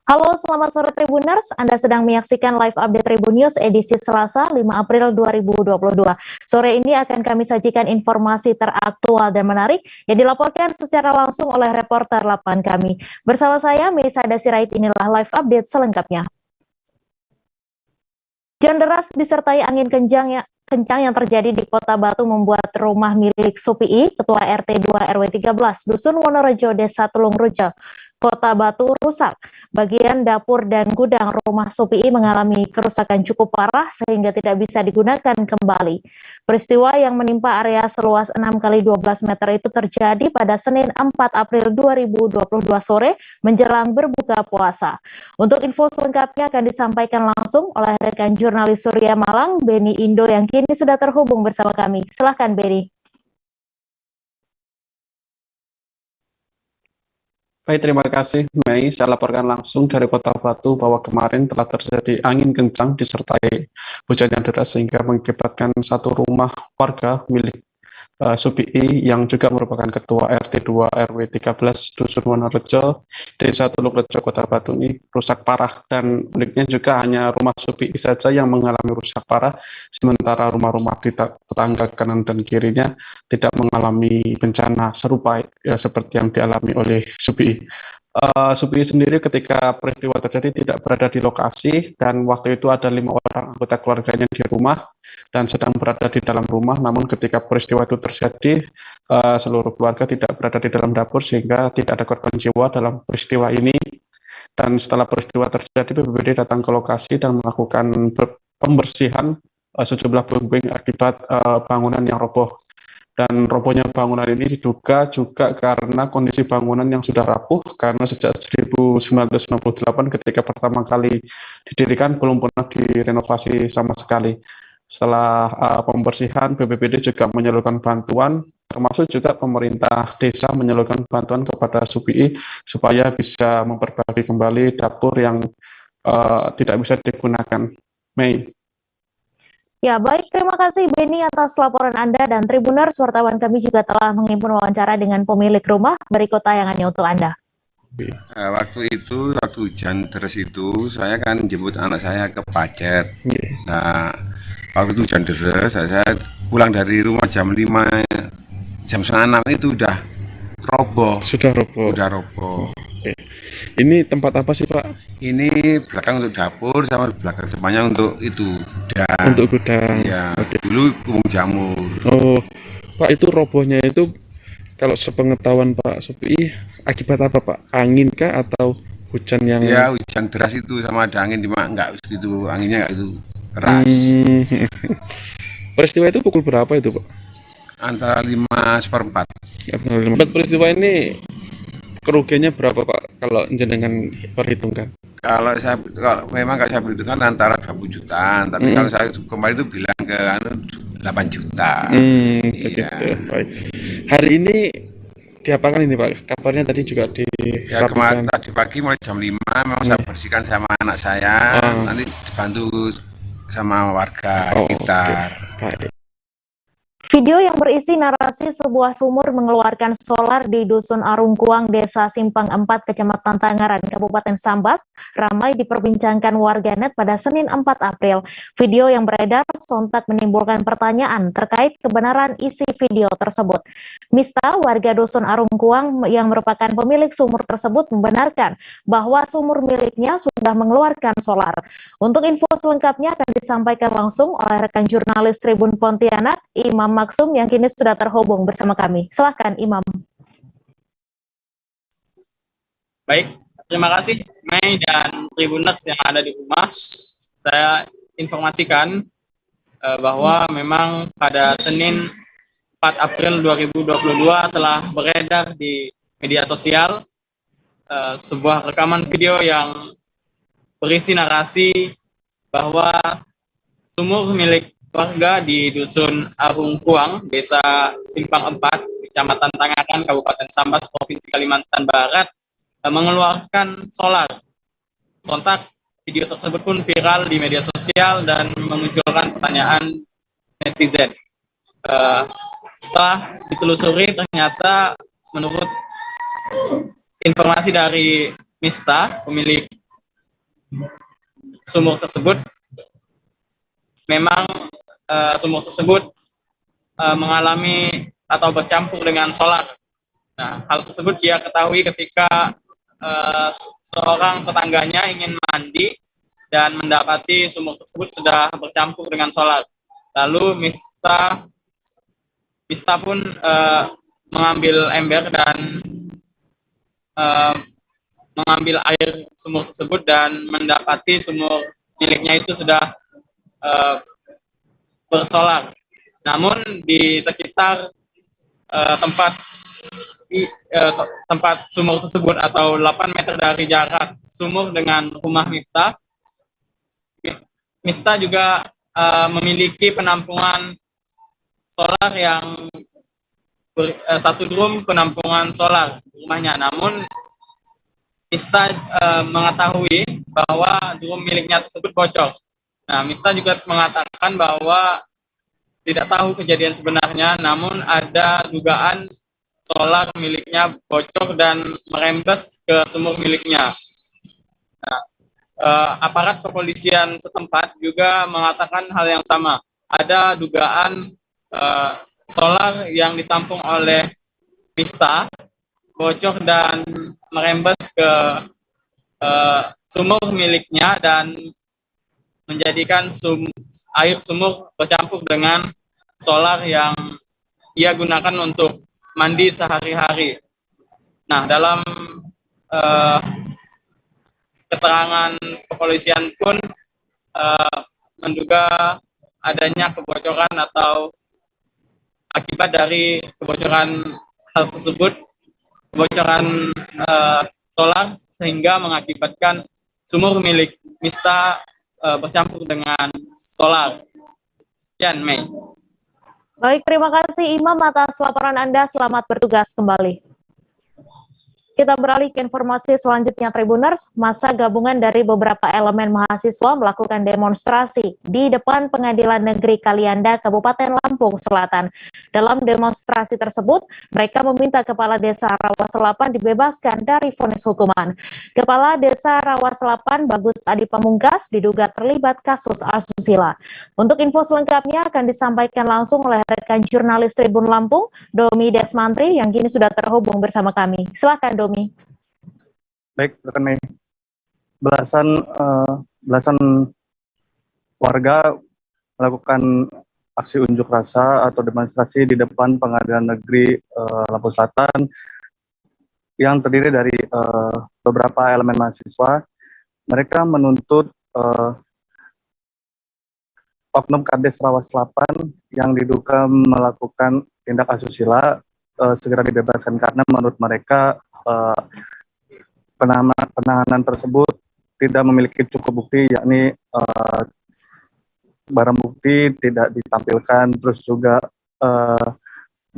Halo, selamat sore Tribuners. Anda sedang menyaksikan live update Tribun News edisi Selasa 5 April 2022. Sore ini akan kami sajikan informasi teraktual dan menarik yang dilaporkan secara langsung oleh reporter lapangan kami. Bersama saya, Melisa Dasirait, inilah live update selengkapnya. Hujan deras disertai angin kencang yang terjadi di Kota Batu membuat rumah milik Supii, Ketua RT 2 RW 13, Dusun Wonorejo, Desa Tulungrejo, Kota Batu rusak. Bagian dapur dan gudang rumah Supii mengalami kerusakan cukup parah sehingga tidak bisa digunakan kembali. Peristiwa yang menimpa area seluas 6 kali 12 meter itu terjadi pada Senin 4 April 2022 sore menjelang berbuka puasa. Untuk info selengkapnya akan disampaikan langsung oleh rekan jurnalis Surya Malang, Beni Indo, yang kini sudah terhubung bersama kami. Silahkan, Beni. Baik, terima kasih, Mei. Saya laporkan langsung dari Kota Batu bahwa kemarin telah terjadi angin kencang disertai hujan yang deras sehingga mengakibatkan satu rumah warga milik Supii yang juga merupakan Ketua RT 2 RW 13 Dusun Wonorejo, Desa Tulungrejo, Kota Batu ini rusak parah, dan uniknya juga hanya rumah Supii saja yang mengalami rusak parah, sementara rumah-rumah di tetangga kanan dan kirinya tidak mengalami bencana serupa ya, seperti yang dialami oleh Supii. Supii sendiri ketika peristiwa terjadi tidak berada di lokasi, dan waktu itu ada 5 orang anggota keluarganya di rumah dan sedang berada di dalam rumah. Namun ketika peristiwa itu terjadi, seluruh keluarga tidak berada di dalam dapur sehingga tidak ada korban jiwa dalam peristiwa ini. Dan setelah peristiwa terjadi, BPBD datang ke lokasi dan melakukan pembersihan sejumlah puing-puing akibat bangunan yang roboh. Dan robohnya bangunan ini diduga juga karena kondisi bangunan yang sudah rapuh, karena sejak 1998 ketika pertama kali didirikan belum pernah direnovasi sama sekali. Setelah pembersihan, BPBD juga menyalurkan bantuan, termasuk juga pemerintah desa menyalurkan bantuan kepada Supii supaya bisa memperbaiki kembali dapur yang tidak bisa digunakan. Mei. Ya, baik. Terima kasih, Beni, atas laporan Anda, dan Tribuners, wartawan kami juga telah menghimpun wawancara dengan pemilik rumah. Berikut tayangannya untuk Anda. Waktu hujan deras itu, saya kan jemput anak saya ke Pacet. Nah, waktu itu hujan deras, saya pulang dari rumah jam 5, jam setengah 6 itu udah roboh. Sudah roboh. Udah roboh. Ini tempat apa sih, Pak? Ini belakang untuk dapur, sama belakang depannya untuk itu gudang. Untuk gudang. Iya, dulu kebun jamur. Oh, Pak, itu robohnya itu kalau sepengetahuan Pak Supii akibat apa, Pak? Angin kah atau hujan yang... Ya, hujan deras itu sama ada angin, cuma enggak segitu, anginnya enggak itu keras. Peristiwa itu pukul berapa itu, Pak? Antara 5:04. Peristiwa ini kerugiannya berapa, Pak, kalau jenengan perhitungkan? Kalau memang saya perhitungkan antara 20 jutaan, tapi kalau saya kemarin itu bilang ke 8 juta. Begitu. Baik. Hari ini diapakan ini, Pak? Kabarnya tadi juga Ya, kemarin tadi pagi mulai jam 5 memang saya bersihkan sama anak saya, nanti dibantu sama warga sekitar. Baik. Video yang berisi narasi sebuah sumur mengeluarkan solar di Dusun Arungkuang, Desa Simpang 4, Kecamatan Tangaran, Kabupaten Sambas, ramai diperbincangkan warganet pada Senin 4 April. Video yang beredar sontak menimbulkan pertanyaan terkait kebenaran isi video tersebut. Mista, warga Dusun Arungkuang yang merupakan pemilik sumur tersebut, membenarkan bahwa sumur miliknya sudah mengeluarkan solar. Untuk info selengkapnya akan disampaikan langsung oleh rekan jurnalis Tribun Pontianak, Imam Maksum, yang kini sudah terhubung bersama kami. Silahkan, Imam. Baik, terima kasih Mei dan Tribuners yang ada di rumah. Saya informasikan bahwa memang pada Senin 4 April 2022 telah beredar di media sosial sebuah rekaman video yang berisi narasi bahwa sumur milik warga di Dusun Arungkuang, Desa Simpang 4, Kecamatan Tangaran, Kabupaten Sambas, Provinsi Kalimantan Barat, mengeluarkan solar. Sontak video tersebut pun viral di media sosial dan memunculkan pertanyaan netizen. Setelah ditelusuri, ternyata menurut informasi dari Mista, pemilik sumur tersebut memang sumur tersebut mengalami atau bercampur dengan solar. Nah, hal tersebut dia ketahui ketika seorang tetangganya ingin mandi dan mendapati sumur tersebut sudah bercampur dengan solar. Lalu Mista pun mengambil ember dan mengambil air sumur tersebut dan mendapati sumur miliknya itu sudah bersolar. Namun di sekitar tempat sumur tersebut atau 8 meter dari jarak sumur dengan rumah Mista juga memiliki penampungan solar yang satu drum penampungan solar di rumahnya. Namun Mista mengetahui bahwa drum miliknya tersebut bocor. Nah, Mista juga mengatakan bahwa tidak tahu kejadian sebenarnya, namun ada dugaan solar miliknya bocor dan merembes ke sumur miliknya. Nah, aparat kepolisian setempat juga mengatakan hal yang sama. Ada dugaan solar yang ditampung oleh Mista bocor dan merembes ke sumur miliknya dan menjadikan air sumur bercampur dengan solar yang ia gunakan untuk mandi sehari-hari. Nah, dalam keterangan kepolisian pun menduga adanya kebocoran atau akibat dari kebocoran hal tersebut, kebocoran solar sehingga mengakibatkan sumur milik Mista bercampur dengan solar. Sekian, Mei. Baik, terima kasih Imam atas laporan Anda. Selamat bertugas kembali. Kita beralih ke informasi selanjutnya, Tribuners. Masa gabungan dari beberapa elemen mahasiswa melakukan demonstrasi di depan Pengadilan Negeri Kalianda, Kabupaten Lampung Selatan. Dalam demonstrasi tersebut, mereka meminta Kepala Desa Rawa Selapan dibebaskan dari vonis hukuman. Kepala Desa Rawa Selapan, Bagus Adi Pamungkas, diduga terlibat kasus asusila. Untuk info selengkapnya akan disampaikan langsung oleh rekan jurnalis Tribun Lampung, Domi Desmantri, yang kini sudah terhubung bersama kami. Silakan, Domi. Baik, rekan Mei. Belasan warga melakukan aksi unjuk rasa atau demonstrasi di depan Pengadilan Negeri Lampung Selatan yang terdiri dari beberapa elemen mahasiswa. Mereka menuntut oknum Kades Rawa Selatan yang diduga melakukan tindak asusila segera dibebaskan karena menurut mereka penahanan tersebut tidak memiliki cukup bukti, yakni barang bukti tidak ditampilkan, terus juga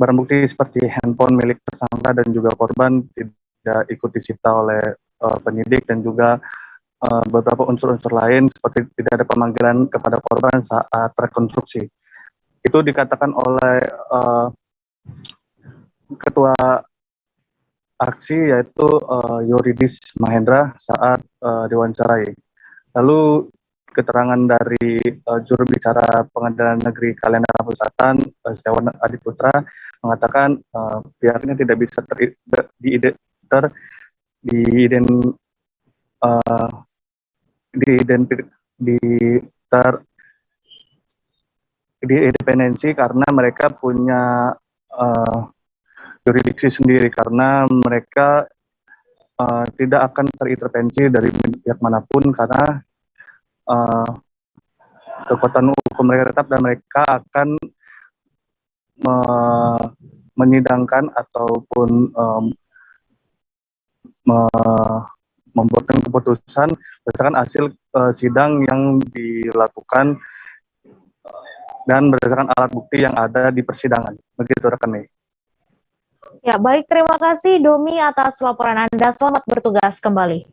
barang bukti seperti handphone milik tersangka dan juga korban tidak ikut disita oleh penyidik, dan juga beberapa unsur-unsur lain seperti tidak ada pemanggilan kepada korban saat rekonstruksi. Itu dikatakan oleh Ketua aksi, yaitu Yuridis Mahendra saat diwawancarai. Lalu keterangan dari juru bicara Pengadilan Negeri Kalianda Lampung Selatan, Setiawan Adiputra, mengatakan pihaknya tidak bisa diindependensi karena mereka punya jurisdiksi sendiri, karena mereka tidak akan terintervensi dari pihak manapun karena kekuatan hukum mereka tetap, dan mereka akan menyidangkan ataupun membuatkan keputusan berdasarkan hasil sidang yang dilakukan dan berdasarkan alat bukti yang ada di persidangan. Begitu, rekan Mei. Ya, baik, terima kasih Domi atas laporan Anda. Selamat bertugas kembali.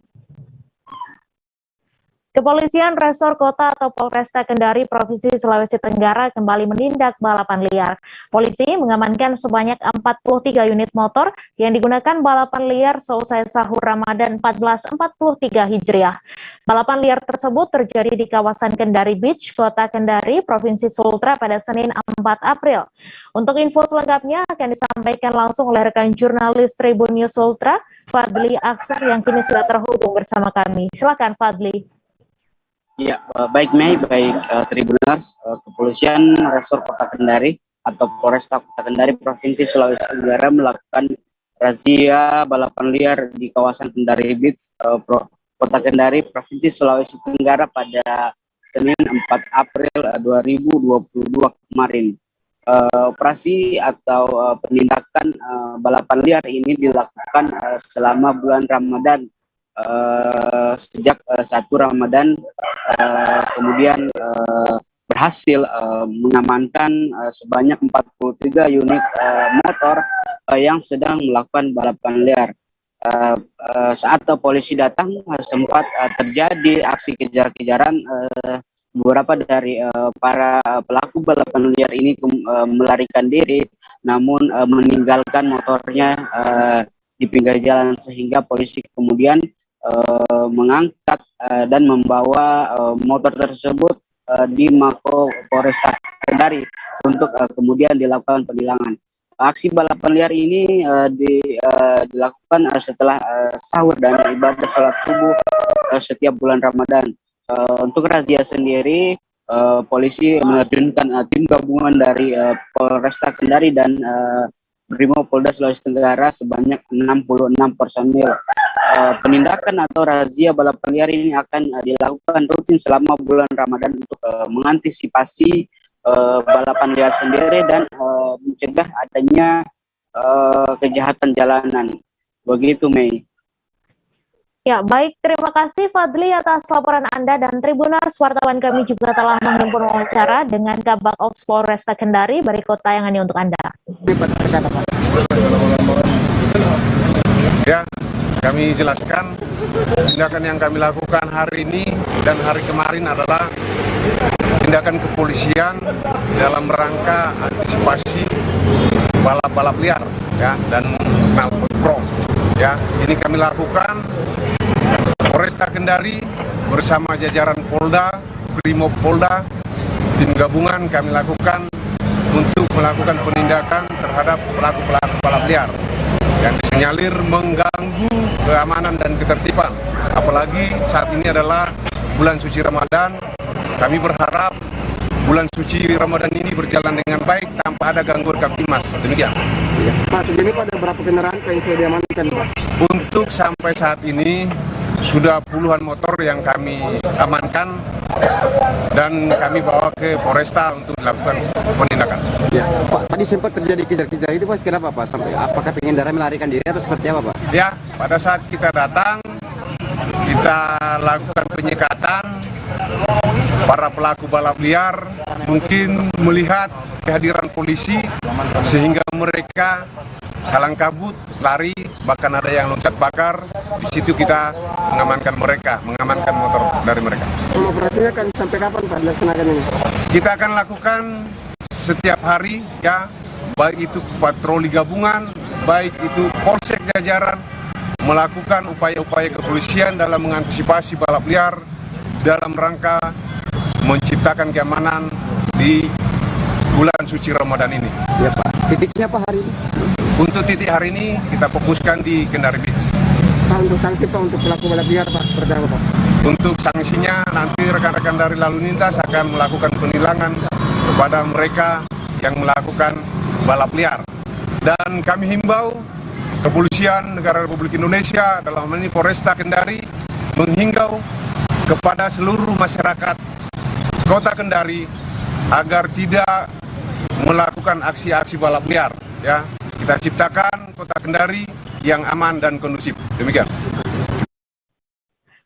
Kepolisian Resor Kota atau Polresta Kendari, Provinsi Sulawesi Tenggara kembali menindak balapan liar. Polisi mengamankan sebanyak 43 unit motor yang digunakan balapan liar seusai sahur Ramadan 1443 Hijriah. Balapan liar tersebut terjadi di kawasan Kendari Beach, Kota Kendari, Provinsi Sultra pada Senin 4 April. Untuk info selengkapnya akan disampaikan langsung oleh rekan jurnalis Tribun News Sultra, Fadli Aksar, yang kini sudah terhubung bersama kami. Silakan Fadli. Ya, baik Mei, Tribuners, Kepolisian Resor Kota Kendari atau Polresta Kota Kendari Provinsi Sulawesi Tenggara melakukan razia balapan liar di kawasan Kendari Beach, Kota Kendari, Provinsi Sulawesi Tenggara pada Senin 4 April 2022 kemarin. Operasi atau penindakan balapan liar ini dilakukan selama bulan Ramadan. Sejak 1 Ramadan kemudian berhasil mengamankan sebanyak 43 unit motor yang sedang melakukan balapan liar. Saat polisi datang sempat terjadi aksi kejar-kejaran. Beberapa dari para pelaku balapan liar ini melarikan diri, namun meninggalkan motornya di pinggir jalan, sehingga polisi kemudian mengangkat dan membawa motor tersebut di Mako Polresta Kendari untuk kemudian dilakukan penilangan. Aksi balapan liar ini dilakukan setelah sahur dan ibadah sholat subuh setiap bulan Ramadan. Untuk razia sendiri, polisi menerjunkan tim gabungan dari Polresta Kendari dan Brimopolda Sulawesi Tenggara sebanyak 66 personil. Penindakan atau razia balapan liar ini akan dilakukan rutin selama bulan Ramadan untuk mengantisipasi balapan liar sendiri dan mencegah adanya kejahatan jalanan. Begitu, Mei. Ya, baik. Terima kasih Fadli atas laporan Anda, dan Tribuners, wartawan kami juga telah menghimpun wawancara dengan Kabag Ops Polresta Kendari. Balik kota yang ini untuk Anda. Ya, kami jelaskan tindakan yang kami lakukan hari ini dan hari kemarin adalah tindakan kepolisian dalam rangka antisipasi balap-balap liar, ya, dan knalpot pro. Ya, ini kami lakukan Polresta Kendari bersama jajaran Polda, Brimopolda, tim gabungan kami lakukan untuk melakukan penindakan terhadap pelaku-pelaku balap liar yang disinyalir mengganggu keamanan dan ketertiban. Apalagi saat ini adalah bulan suci Ramadan. Kami berharap bulan suci Ramadan ini berjalan dengan baik tanpa ada gangguan Kamtibmas. Demikian. Pak, sejauh ini ada berapa kendaraan yang sudah diamankan, Pak? Untuk sampai saat ini sudah puluhan motor yang kami amankan dan kami bawa ke Polresta untuk dilakukan penindakan. Ya, Pak, tadi sempat terjadi kejar-kejar itu, Pak. Kenapa, Pak? Sampai apakah pengendara melarikan diri atau seperti apa, Pak? Ya, pada saat kita datang, kita lakukan penyekatan. Para pelaku balap liar mungkin melihat kehadiran polisi sehingga mereka kalang kabut, lari, bahkan ada yang loncat bakar. Di situ kita mengamankan mereka, mengamankan motor dari mereka. Operasinya akan sampai kapan, Pak, dilaksanakan ini? Kita akan lakukan setiap hari, ya, baik itu patroli gabungan, baik itu polsek jajaran, melakukan upaya-upaya kepolisian dalam mengantisipasi balap liar dalam rangka menciptakan keamanan di bulan suci Ramadan ini. Ya, Pak. Titiknya apa hari ini? Untuk titik hari ini kita fokuskan di Kendari Beach. Pak, untuk sanksi, Pak, untuk pelaku balap liar, Pak, seperti apa, Pak? Untuk sanksinya nanti rekan-rekan dari lalu lintas akan melakukan penilangan kepada mereka yang melakukan balap liar. Dan kami himbau Kepolisian Negara Republik Indonesia, dalam hal ini Polresta Kendari, menghimbau kepada seluruh masyarakat Kota Kendari agar tidak melakukan aksi-aksi balap liar. Ya, kita ciptakan Kota Kendari yang aman dan kondusif. Demikian.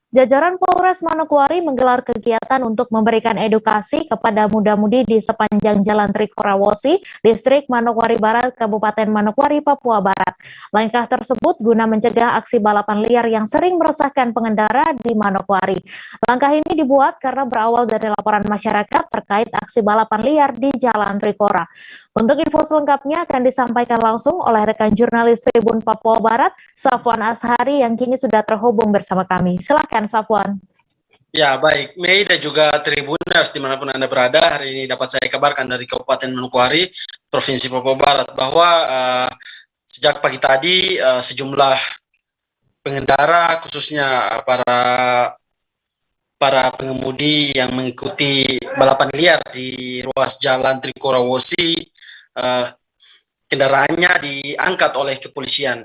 Jajaran Polres Manokwari menggelar kegiatan untuk memberikan edukasi kepada muda-mudi di sepanjang Jalan Trikorawosi, Distrik Manokwari Barat, Kabupaten Manokwari, Papua Barat. Langkah tersebut guna mencegah aksi balapan liar yang sering meresahkan pengendara di Manokwari. Langkah ini dibuat karena berawal dari laporan masyarakat terkait aksi balapan liar di Jalan Trikora. Untuk info selengkapnya akan disampaikan langsung oleh rekan jurnalis Tribun Papua Barat, Safwan Ashari, yang kini sudah terhubung bersama kami. Silakan, Safwan. Ya, baik. Mei dan juga Tribuners dimanapun Anda berada, hari ini dapat saya kabarkan dari Kabupaten Manokwari, Provinsi Papua Barat, bahwa sejak pagi tadi sejumlah pengendara, khususnya para pengemudi yang mengikuti balapan liar di ruas Jalan Trikorawosi, kendaraannya diangkat oleh kepolisian.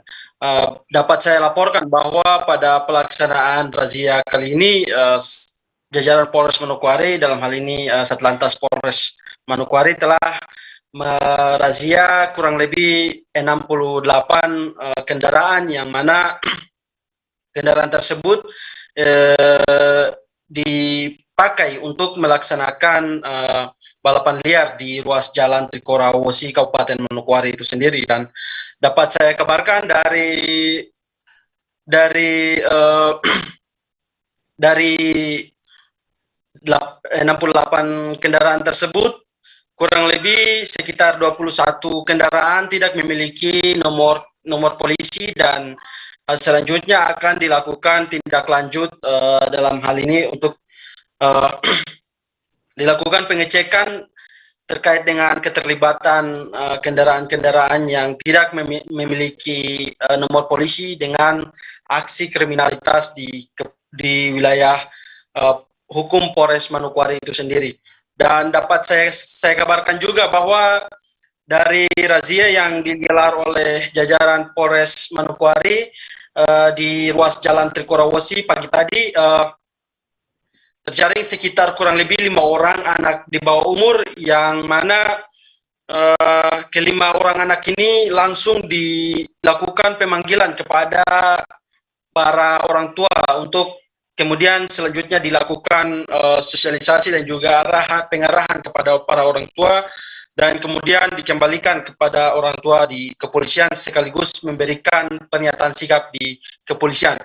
Dapat saya laporkan bahwa pada pelaksanaan razia kali ini, jajaran Polres Manokwari, dalam hal ini Satlantas Polres Manokwari, telah merazia kurang lebih 68 kendaraan, yang mana kendaraan tersebut dipakai untuk melaksanakan balapan liar di ruas Jalan Trikorawosi, Kabupaten Manokwari itu sendiri. Dan dapat saya kabarkan dari 68 kendaraan tersebut, kurang lebih sekitar 21 kendaraan tidak memiliki nomor polisi, dan selanjutnya akan dilakukan tindak lanjut dalam hal ini untuk dilakukan pengecekan terkait dengan keterlibatan kendaraan-kendaraan yang tidak memiliki nomor polisi dengan aksi kriminalitas di wilayah hukum Polres Manokwari itu sendiri. Dan dapat saya kabarkan juga bahwa dari razia yang digelar oleh jajaran Polres Manokwari di ruas Jalan Trikorawosi pagi tadi, terjaring sekitar kurang lebih 5 orang anak di bawah umur, yang mana kelima orang anak ini langsung dilakukan pemanggilan kepada para orang tua untuk kemudian selanjutnya dilakukan sosialisasi dan juga pengarahan kepada para orang tua, dan kemudian dikembalikan kepada orang tua di kepolisian sekaligus memberikan pernyataan sikap di kepolisian.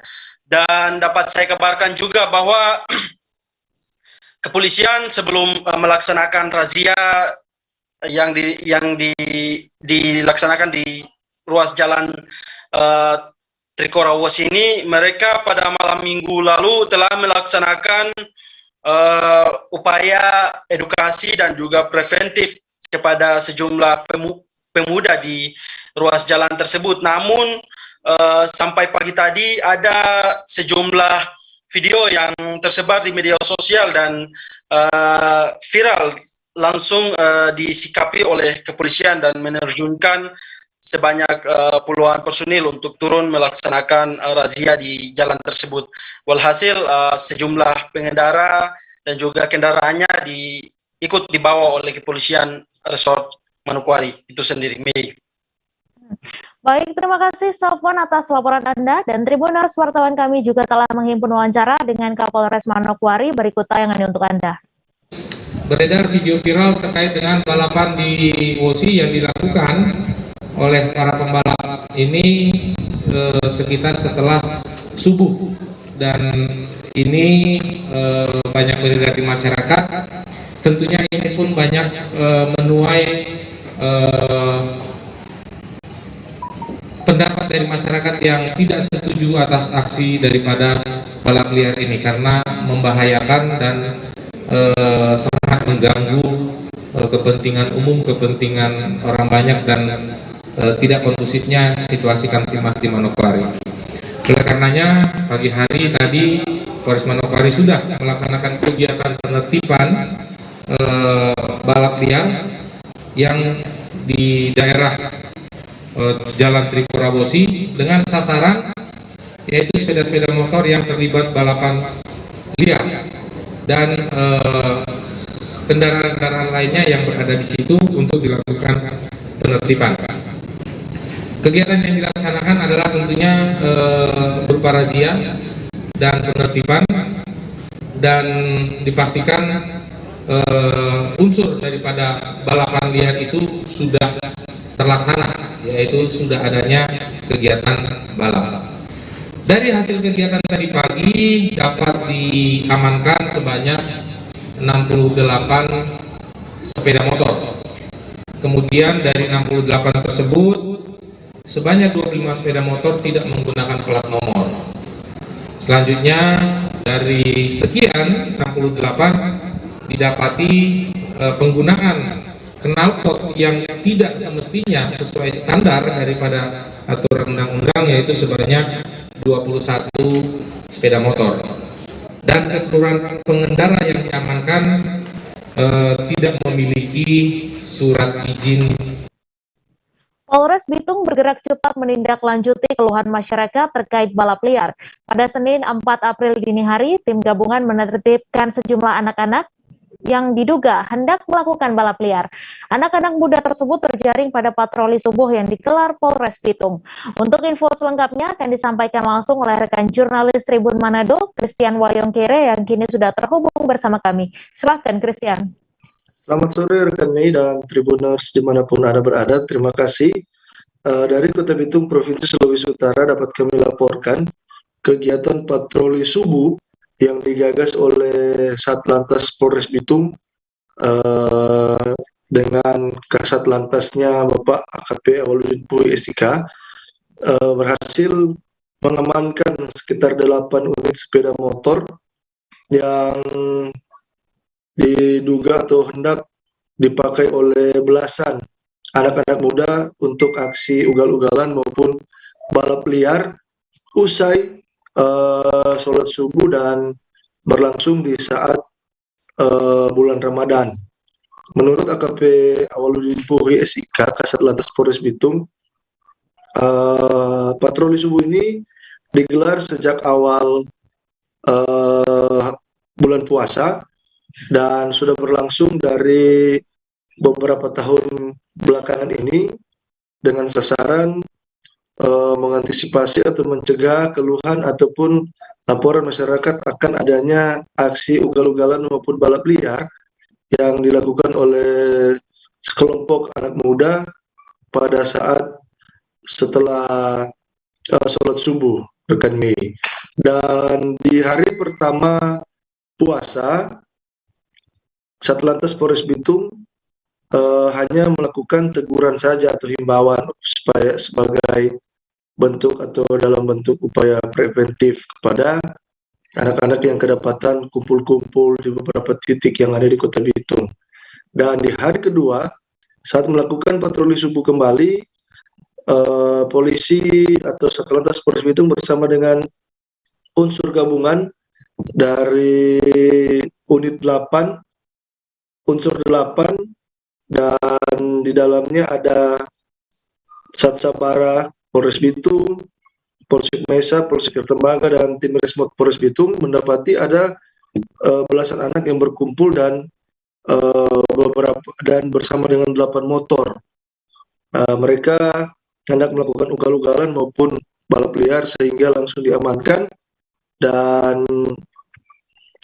Dan dapat saya kabarkan juga bahwa kepolisian sebelum melaksanakan razia yang dilaksanakan di ruas Jalan Trikorawosi ini, mereka pada malam minggu lalu telah melaksanakan upaya edukasi dan juga preventif kepada sejumlah pemuda di ruas jalan tersebut. Namun sampai pagi tadi ada sejumlah video yang tersebar di media sosial dan viral, langsung disikapi oleh kepolisian dan menerjunkan sebanyak puluhan personil untuk turun melaksanakan razia di jalan tersebut. Walhasil sejumlah pengendara dan juga kendaraannya ikut dibawa oleh kepolisian Resort Manokwari itu sendiri. Mei. Baik, terima kasih Safwan atas laporan Anda, dan Tribuners wartawan kami juga telah menghimpun wawancara dengan Kapolres Manokwari. Berikut tayangannya untuk Anda. Beredar video viral terkait dengan balapan di Wosi yang dilakukan oleh para pembalap ini sekitar setelah subuh, dan ini banyak beredar di masyarakat. Tentunya ini pun banyak menuai pendapat dari masyarakat yang tidak setuju atas aksi daripada balap liar ini, karena membahayakan dan sangat mengganggu kepentingan umum, kepentingan orang banyak, dan tidak kondusifnya situasi Kamtibmas di Manokwari. Oleh karenanya pagi hari tadi Polres Manokwari sudah melaksanakan kegiatan penertiban balap liar yang di daerah Jalan Trikorawosi dengan sasaran yaitu sepeda-sepeda motor yang terlibat balapan liar dan kendaraan-kendaraan lainnya yang berada di situ untuk dilakukan penertiban. Kegiatan yang dilaksanakan adalah tentunya berupa razia dan penertiban, dan dipastikan unsur daripada balapan liar itu sudah terlaksana, yaitu sudah adanya kegiatan balap. Dari hasil kegiatan tadi pagi dapat diamankan sebanyak 68 sepeda motor. Kemudian dari 68 tersebut sebanyak 25 sepeda motor tidak menggunakan plat nomor. Selanjutnya dari sekian 68 didapati penggunaan knalpot yang tidak semestinya sesuai standar daripada aturan undang-undang, yaitu sebanyak 21 sepeda motor. Dan keseluruhan pengendara yang diamankan tidak memiliki surat izin. Polres Bitung bergerak cepat menindaklanjuti keluhan masyarakat terkait balap liar. Pada Senin 4 April dini hari, tim gabungan menertibkan sejumlah anak-anak yang diduga hendak melakukan balap liar. Anak-anak muda tersebut terjaring pada patroli subuh yang digelar Polres Bitung. Untuk info selengkapnya akan disampaikan langsung oleh rekan jurnalis Tribun Manado, Christian Wayongkere, yang kini sudah terhubung bersama kami. Silakan, Christian. Selamat sore rekan Mei dan Tribuners dimanapun Anda berada. Terima kasih. Dari Kota Bitung, Provinsi Sulawesi Utara dapat kami laporkan kegiatan patroli subuh yang digagas oleh Satlantas Polres Bitung dengan Kasatlantasnya Bapak AKP Awaludin Puhi SIK berhasil mengamankan sekitar 8 unit sepeda motor yang diduga atau hendak dipakai oleh belasan anak-anak muda untuk aksi ugal-ugalan maupun balap liar usai sholat subuh dan berlangsung di saat bulan Ramadan. Menurut AKP Awaludin Puhi SIK Kasatlantas Polres Bitung, patroli subuh ini digelar sejak awal bulan puasa dan sudah berlangsung dari beberapa tahun belakangan ini dengan sasaran mengantisipasi atau mencegah keluhan ataupun laporan masyarakat akan adanya aksi ugal-ugalan maupun balap liar yang dilakukan oleh sekelompok anak muda pada saat setelah sholat subuh, rekan Mei. Dan di hari pertama puasa, Satlantas Polres Bitung hanya melakukan teguran saja atau himbauan supaya sebagai bentuk atau dalam bentuk upaya preventif kepada anak-anak yang kedapatan kumpul-kumpul di beberapa titik yang ada di Kota Bitung. Dan di hari kedua, saat melakukan patroli subuh kembali, polisi atau Satlantas Polres Bitung bersama dengan unsur gabungan dari unit 8, unsur 8, dan di dalamnya ada Satsabara Polres Bitung, Polsek Mesa, Polsek Tembaga, dan tim Resmot Polres Bitung mendapati ada belasan anak yang berkumpul dan bersama dengan 8 motor. Mereka hendak melakukan ugal-ugalan maupun balap liar sehingga langsung diamankan, dan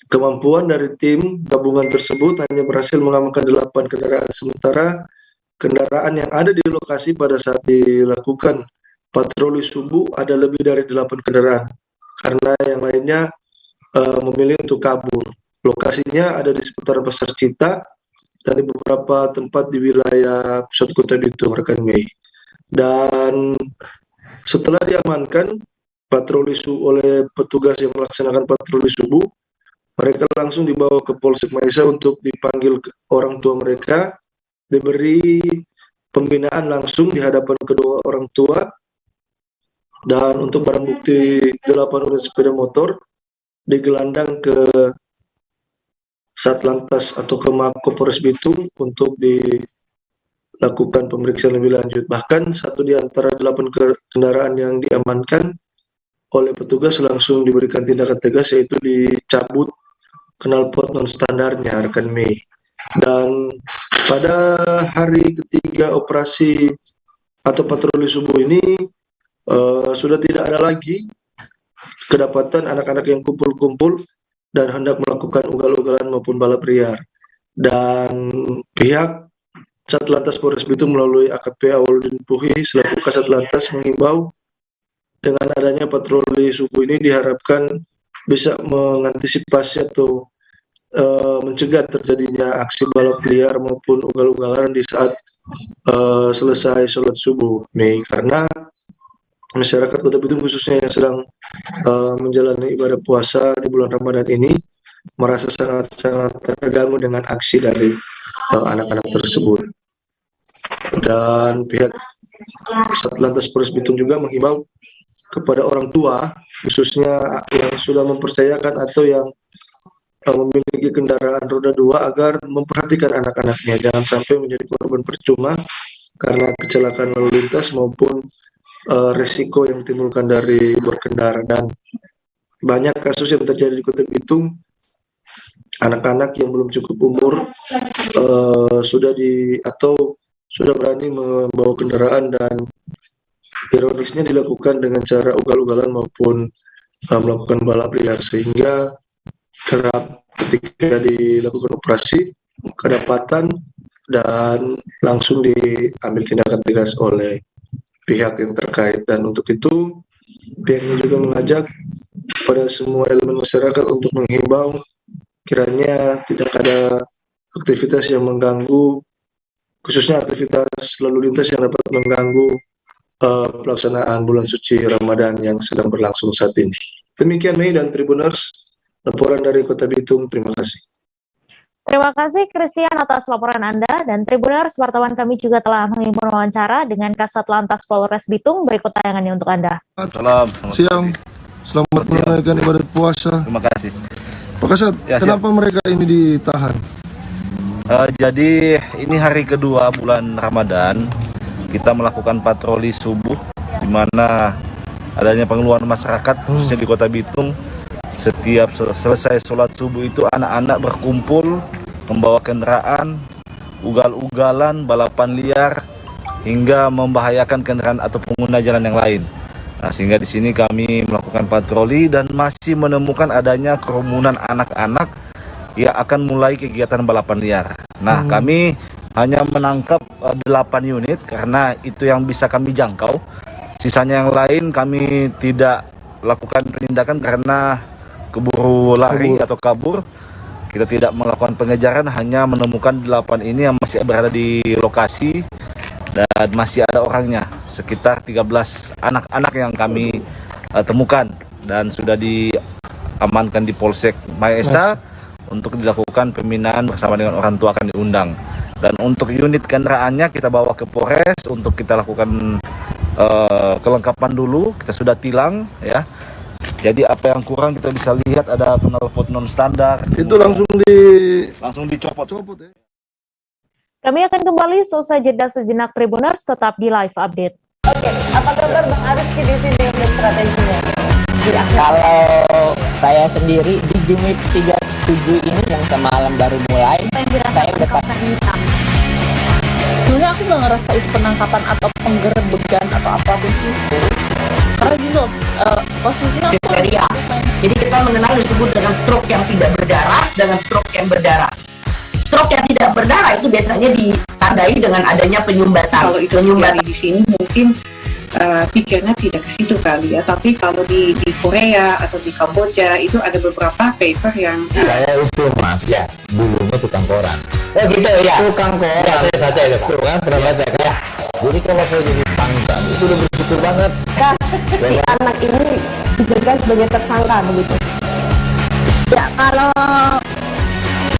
kemampuan dari tim gabungan tersebut hanya berhasil mengamankan 8 kendaraan, sementara kendaraan yang ada di lokasi pada saat dilakukan patroli subuh ada lebih dari 8 kendaraan, karena yang lainnya memilih untuk kabur. Lokasinya ada di seputar Pasar Cita dan di beberapa tempat di wilayah pusat Kota Bitung, rekan Mei. Dan setelah diamankan patroli subuh oleh petugas yang melaksanakan patroli subuh, mereka langsung dibawa ke Polsek Maesa untuk dipanggil orang tua mereka, diberi pembinaan langsung di hadapan kedua orang tua, dan untuk barang bukti 8 unit sepeda motor digelandang ke Satlantas atau ke Mako Polres Bitung untuk dilakukan pemeriksaan lebih lanjut. Bahkan satu di antara 8 kendaraan yang diamankan oleh petugas langsung diberikan tindakan tegas, yaitu dicabut knalpot non standarnya, rekan Mei. Dan pada hari ketiga operasi atau patroli subuh ini sudah tidak ada lagi kedapatan anak-anak yang kumpul-kumpul dan hendak melakukan ugal-ugalan maupun balap liar. Dan pihak Satlantas Polres Bitung melalui AKP Awaludin Puhi selaku Kasat Lantas mengimbau dengan adanya patroli subuh ini diharapkan bisa mengantisipasi atau mencegah terjadinya aksi balap liar maupun ugal-ugalan di saat selesai sholat subuh, Mei, karena masyarakat Kota Bitung khususnya yang sedang menjalani ibadah puasa di bulan Ramadan ini merasa sangat-sangat terganggu dengan aksi dari anak-anak tersebut. Dan pihak Satlantas Polres Bitung juga menghimbau kepada orang tua khususnya yang sudah mempercayakan atau yang memiliki kendaraan roda 2 agar memperhatikan anak-anaknya, jangan sampai menjadi korban percuma karena kecelakaan lalu lintas maupun resiko yang ditimbulkan dari berkendara. Dan banyak kasus yang terjadi di Kota Bitung, anak-anak yang belum cukup umur sudah berani membawa kendaraan dan ironisnya dilakukan dengan cara ugal-ugalan maupun melakukan balap liar, sehingga kerap ketika dilakukan operasi kedapatan dan langsung diambil tindakan tegas oleh pihak yang terkait. Dan untuk itu pihaknya juga mengajak pada semua elemen masyarakat untuk menghimbau kiranya tidak ada aktivitas yang mengganggu, khususnya aktivitas lalu lintas yang dapat mengganggu pelaksanaan bulan suci Ramadan yang sedang berlangsung saat ini. Demikian Mei dan Tribuners, laporan dari Kota Bitung. Terima kasih. Terima kasih Christian atas laporan Anda, dan Tribuners, wartawan kami juga telah menghimpun wawancara dengan Kasat Lantas Polres Bitung. Berikut tayangannya untuk Anda. Selamat siang, selamat menunaikan ibadah puasa. Terima kasih. Pak Kasat, ya, kenapa mereka ini ditahan? Jadi ini hari kedua bulan Ramadan, kita melakukan patroli subuh, di mana adanya pengeluaran masyarakat khususnya di Kota Bitung. Setiap selesai sholat subuh itu anak-anak berkumpul, membawa kendaraan, ugal-ugalan, balapan liar, hingga membahayakan kendaraan atau pengguna jalan yang lain. Nah, sehingga di sini kami melakukan patroli dan masih menemukan adanya kerumunan anak-anak yang akan mulai kegiatan balapan liar. Nah, kami hanya menangkap 8 unit karena itu yang bisa kami jangkau. Sisanya yang lain kami tidak lakukan penindakan karena keburu lari atau kabur. Kita tidak melakukan pengejaran, hanya menemukan 8 ini yang masih berada di lokasi dan masih ada orangnya, sekitar 13 anak-anak yang kami temukan dan sudah diamankan di Polsek Maesa untuk dilakukan pembinaan bersama dengan orang tua akan diundang. Dan untuk unit kendaraannya kita bawa ke Polres untuk kita lakukan kelengkapan dulu. Kita sudah tilang ya. Jadi apa yang kurang kita bisa lihat ada knalpot non standar. Itu langsung dicopot. Ya. Kami akan kembali seusai jeda sejenak. Tribuners, tetap di live update. Oke, apa kabar Bang Ariski di sini untuk strateginya? Kalau saya sendiri di Jumit 37 ini yang semalam baru mulai, saya udah hitam. Sebenarnya aku nggak ngerasa itu penangkapan atau penggerbegan atau apapun itu. Karena gini loh, posisinya kriteria. Jadi kita mengenal disebut dengan stroke yang tidak berdarah dengan stroke yang berdarah. Stroke yang tidak berdarah itu biasanya ditandai dengan adanya penyumbatan. Kalau itu penyumbatan di sini mungkin pikirnya tidak ke situ kali ya, tapi kalau di Korea atau di Kamboja itu ada beberapa paper yang saya itu mas ya dulunya tukang koran. Oh gitu ya, tukang koran ya, saya baca itu pak. Tuh kan pernah baca kan ya. Jadi kalau saya jadi pangdam itu udah bersyukur banget. Si anak ini dijadikan sebagai tersangka begitu ya. Kalau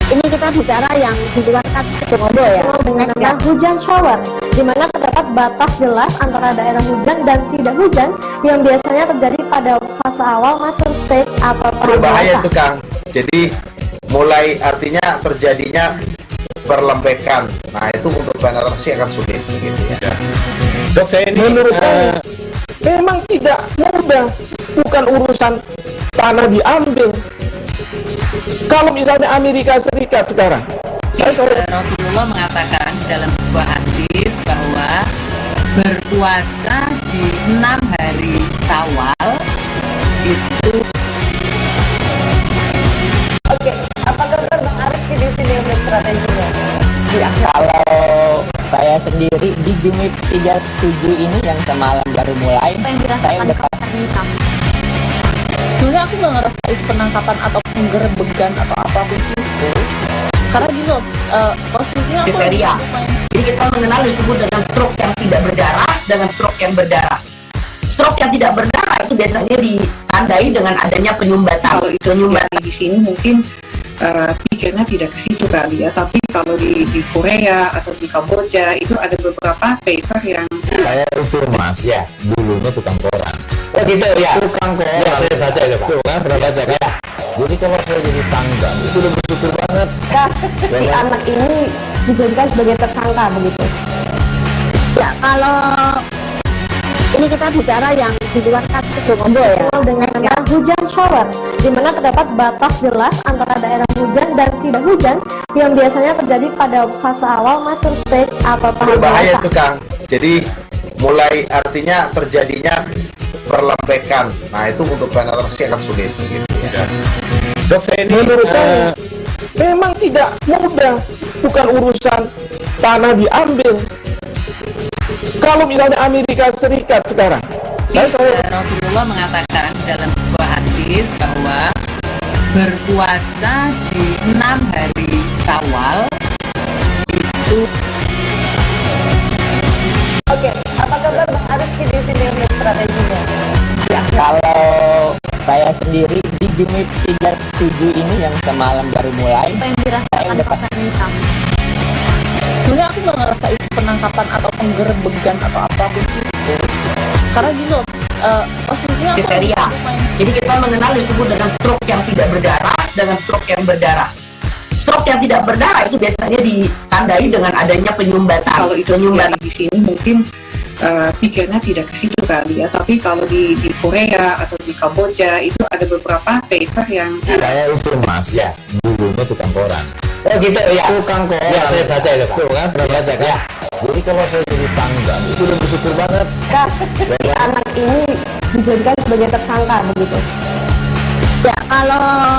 ini kita bicara yang di luar kasus Kedongondo ya, mengenai hujan shower, di mana terdapat batas jelas antara daerah hujan dan tidak hujan yang biasanya terjadi pada fase awal mature stage atau berbahaya itu Kang. Jadi mulai artinya terjadinya perlembekan. Nah itu untuk penetrasi akan sulit gitu ya. Dok saya ini menurut saya memang tidak mudah, bukan urusan tanah diambil. Kalau misalnya Amerika Serikat sekarang, Rasulullah mengatakan dalam sebuah hadis bahwa berpuasa di 6 hari Syawal itu. Oke, apa kabar Bang Arif di sini untuk strateginya? Kalau saya sendiri di Jumip 37 ini yang semalam baru mulai, saya udah Sebenarnya aku nggak ngerasa itu penangkapan atau penggerebekan atau apapun itu. Karena gini loh, posisinya aku Kriteria. Jadi kita mengenal disebut dengan stroke yang tidak berdarah dengan stroke yang berdarah. Stroke yang tidak berdarah itu biasanya ditandai dengan adanya penyumbatan. Kalau itu terjadi di sini mungkin pikirnya tidak ke situ kali ya, tapi kalau di Korea atau di Kamboja itu ada beberapa paper yang saya itu mas, ya dulunya tukang koran. Oh gitu ya, tukang koran. Ya saya baca ya pak. Tuh kan pernah baca kan? Ya. Jadi kalau saya jadi tanggang itu udah bersyukur banget. Si anak ini dijadikan sebagai tersangka begitu. Ya kalau ini kita bicara yang di luar kasus Bogombo ya. Dengan nama hujan shower, di mana terdapat batas jelas antara daerah hujan dan tidak hujan yang biasanya terjadi pada fase awal mature stage atau tahap Berbahaya dewasa. itu Kang. Jadi mulai artinya terjadinya perlembekan. Nah itu untuk penetrasi akan sulit. Gitu, ya. Dok, saya ini menurut saya memang tidak mudah, bukan urusan tanah diambil. Kalau misalnya Amerika Serikat sekarang, Rasulullah mengatakan dalam sebuah hadis bahwa berpuasa di 6 hari Syawal itu. Oke, apa kabar Bang Arif di sini untuk strateginya? Kalau saya sendiri di Jumip 37 ini yang semalam baru mulai, saya udah Sebenarnya aku nggak ngerasa itu penangkapan atau penggerebekan atau apapun itu. Karena gini loh, posisinya aku Kriteria. Jadi kita mengenal disebut dengan stroke yang tidak berdarah dengan stroke yang berdarah. Stroke yang tidak berdarah itu biasanya ditandai dengan adanya penyumbatan. kalau itu terjadi di sini mungkin pikirnya tidak ke situ kali ya, tapi kalau di Korea atau di Kamboja itu ada beberapa paper yang saya itu mas, ya dulunya tukang koran. Oh gitu ya, tukang koran. Ya saya baca ya pak. Tuh kan pernah baca kan? Ya. Jadi kalau saya jadi tanggang itu udah bersyukur banget. Si anak ini dijadikan sebagai tersangka begitu. Ya kalau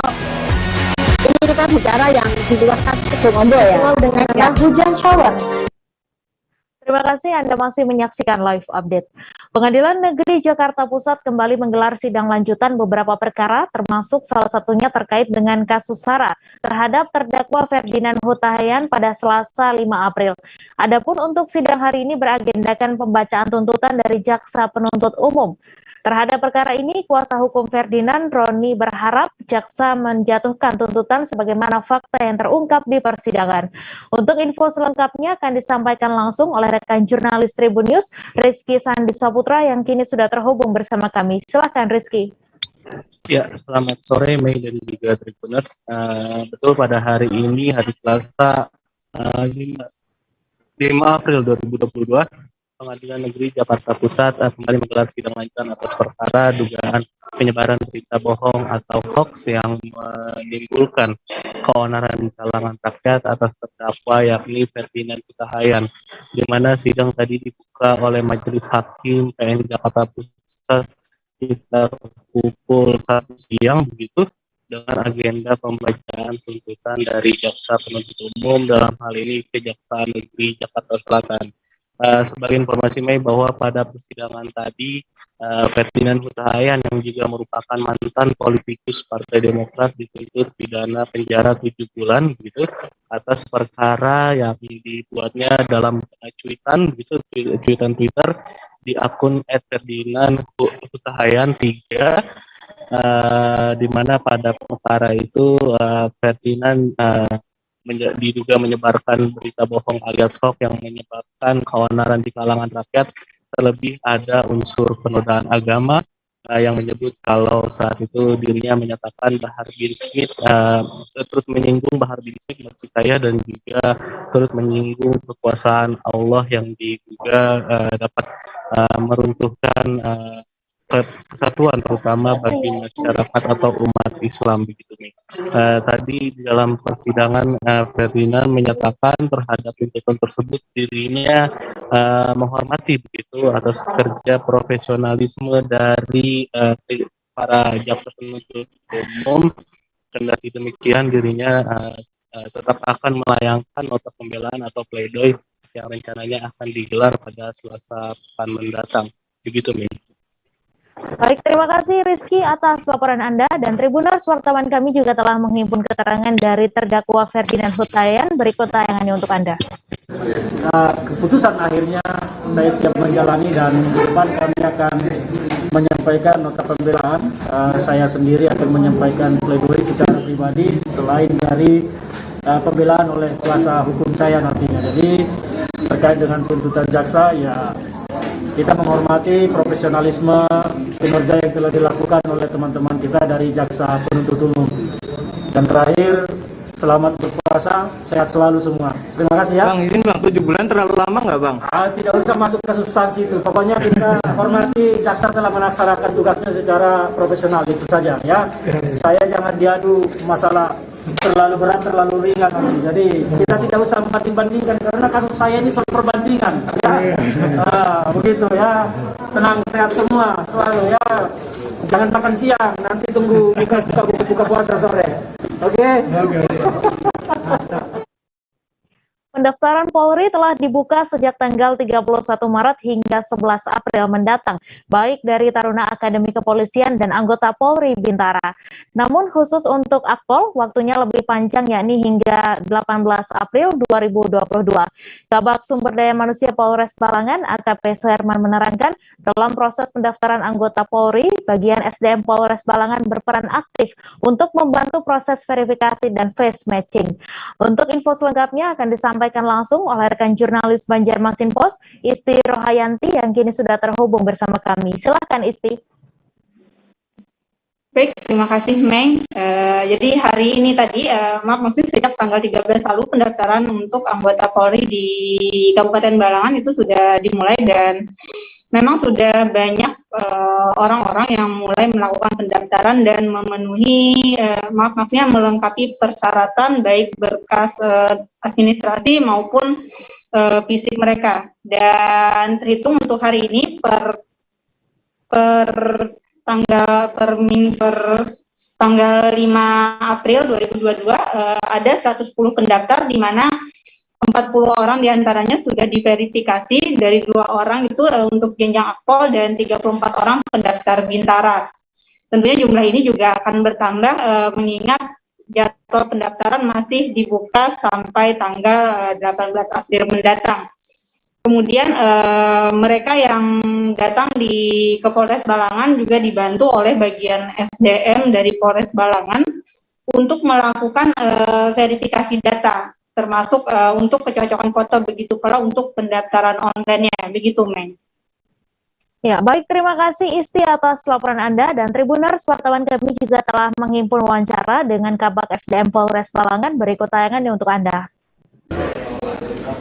ini kita bicara yang di luar kasus Bogombo ya. Dengan nama hujan shower. Terima kasih Anda masih menyaksikan live update. Pengadilan Negeri Jakarta Pusat kembali menggelar sidang lanjutan beberapa perkara, termasuk salah satunya terkait dengan kasus SARA terhadap terdakwa Ferdinand Hutahayan pada Selasa 5 April. Adapun untuk sidang hari ini beragendakan pembacaan tuntutan dari Jaksa Penuntut Umum. Terhadap perkara ini, kuasa hukum Ferdinand, Roni, berharap jaksa menjatuhkan tuntutan sebagaimana fakta yang terungkap di persidangan. Untuk info selengkapnya akan disampaikan langsung oleh rekan jurnalis Tribun News, Rizky Sandi Saputra, yang kini sudah terhubung bersama kami. Silakan Rizky. Ya, selamat sore Mei dan juga Tribuners. Betul pada hari ini, hari Selasa 5 April 2022, Pengadilan Negeri Jakarta Pusat kembali menggelar sidang lanjutan atas perkara dugaan penyebaran berita bohong atau hoax yang menimbulkan keonaran di kalangan rakyat atas terdakwa yakni Ferdinand Hutahayan, di mana sidang tadi dibuka oleh Majelis Hakim PN Jakarta Pusat sekitar pukul 1 siang begitu, dengan agenda pembacaan tuntutan dari Jaksa Penuntut Umum, dalam hal ini Kejaksaan Negeri Jakarta Selatan. Sebagai informasi Mei, bahwa pada persidangan tadi Ferdinand Hutahayan yang juga merupakan mantan politikus Partai Demokrat dituntut pidana penjara 7 bulan gitu atas perkara yang dibuatnya dalam cuitan gitu, cuitan Twitter di akun @Ferdinand Hutahayan 3, di mana pada perkara itu Ferdinand diduga menyebarkan berita bohong alias hoax yang menyebabkan keonaran di kalangan rakyat. Terlebih ada unsur penodaan agama yang menyebut kalau saat itu dirinya menyatakan Bahar bin Smith turut menyinggung Bahar bin Smith maksud saya, dan juga turut menyinggung kekuasaan Allah yang diduga dapat meruntuhkan kesatuan terutama bagi masyarakat atau umat Islam begitu nih. Tadi di dalam persidangan Ferdinand menyatakan terhadap tuntutan tersebut dirinya menghormati begitu atas kerja profesionalisme dari para jaksa penuntut umum. Kendati demikian, dirinya tetap akan melayangkan nota pembelaan atau pledoi yang rencananya akan digelar pada Selasa pekan mendatang. Begitu, Min. Baik, terima kasih Rizky atas laporan Anda, dan Tribuners, wartawan kami juga telah menghimpun keterangan dari terdakwa Ferdinand Huttayan. Berikut tayangannya untuk Anda. Keputusan akhirnya saya siap menjalani, dan di depan kami akan menyampaikan nota pembelaan. Saya sendiri akan menyampaikan pledoi secara pribadi selain dari pembelaan oleh kuasa hukum saya nantinya. Jadi terkait dengan tuntutan jaksa, ya kita menghormati profesionalisme kinerja yang telah dilakukan oleh teman-teman kita dari jaksa penuntut umum. Dan terakhir, selamat berpuasa, sehat selalu semua. Terima kasih ya. Bang, izin Bang, 7 bulan terlalu lama nggak Bang? Tidak usah masuk ke substansi itu. Pokoknya kita hormati jaksa telah melaksanakan tugasnya secara profesional, itu saja ya. Saya jangan diadu masalah terlalu berat, terlalu ringan nanti. Jadi kita tidak usah membanding-bandingkan, karena kasus saya ini soal perbandingan ya. Begitu ya. Tenang, sehat semua selalu ya. Jangan makan siang, nanti tunggu buka puasa sore. Oke. Pendaftaran Polri telah dibuka sejak tanggal 31 Maret hingga 11 April mendatang, baik dari Taruna Akademi Kepolisian dan anggota Polri Bintara. Namun khusus untuk Akpol, waktunya lebih panjang, yakni hingga 18 April 2022. Kabak Sumber Daya Manusia Polres Balangan, AKP Soherman, menerangkan dalam proses pendaftaran anggota Polri, bagian SDM Polres Balangan berperan aktif untuk membantu proses verifikasi dan face matching. Untuk info selengkapnya akan disampaikan langsung oleh rekan jurnalis Banjarmasin Post, Isti Rohayanti, yang kini sudah terhubung bersama kami. Silakan Isti. Baik, terima kasih Meng. Jadi hari ini tadi, maksudnya sejak tanggal 13 lalu pendaftaran untuk anggota Polri di Kabupaten Balangan itu sudah dimulai, dan memang sudah banyak orang-orang yang mulai melakukan pendaftaran dan memenuhi, maksudnya melengkapi persyaratan baik berkas administrasi maupun fisik mereka. Dan terhitung untuk hari ini per tanggal 5 April 2022 ada 110 pendaftar, di mana 40 orang diantaranya sudah diverifikasi, dari 2 orang itu untuk jenjang Akpol dan 34 orang pendaftar Bintara. Tentunya jumlah ini juga akan bertambah mengingat jadwal pendaftaran masih dibuka sampai tanggal 18 April mendatang. Kemudian mereka yang datang ke Polres Balangan juga dibantu oleh bagian SDM dari Polres Balangan untuk melakukan verifikasi data, termasuk untuk kecocokan foto, begitu pula untuk pendaftaran online-nya, begitu Meng. Ya, baik, terima kasih Isti atas laporan Anda, dan Tribuners, wartawan kami juga telah menghimpun wawancara dengan Kabak SDM Polres Balangan. Berikut tayangannya untuk Anda.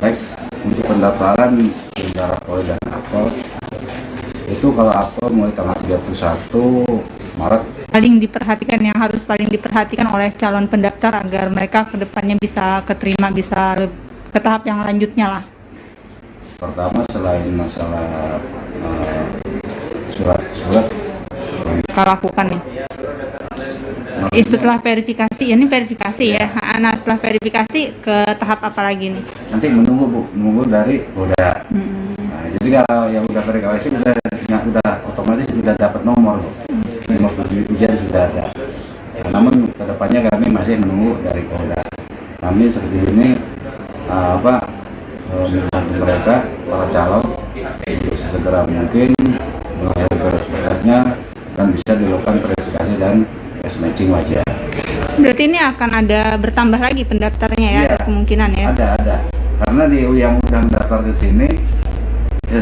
Baik, untuk pendaftaran Bintara Polri dan Akpol, itu kalau Akpol mulai tanggal 31 Maret. Yang harus paling diperhatikan oleh calon pendaftar agar mereka kedepannya bisa keterima, bisa ke tahap yang lanjutnya lah. Pertama, selain masalah surat kita lakukan nih. Setelah verifikasi, ini verifikasi ya. Nah, setelah verifikasi ke tahap apa lagi nih? Nanti menunggu dari Polda. Nah, jadi kalau yang udah verifikasi udah otomatis sudah dapat nomor, nomor ujian sudah ada. Namun kedepannya kami masih menunggu dari Polda. Kami seperti ini membantu mereka, para calon, segera mungkin mengakhiri beres-beresnya dan bisa dilakukan verifikasi dan face matching wajah. Berarti ini akan ada bertambah lagi pendaftarnya ya, ada kemungkinan ya? Ada. Karena yang udah mendaftar ke sini,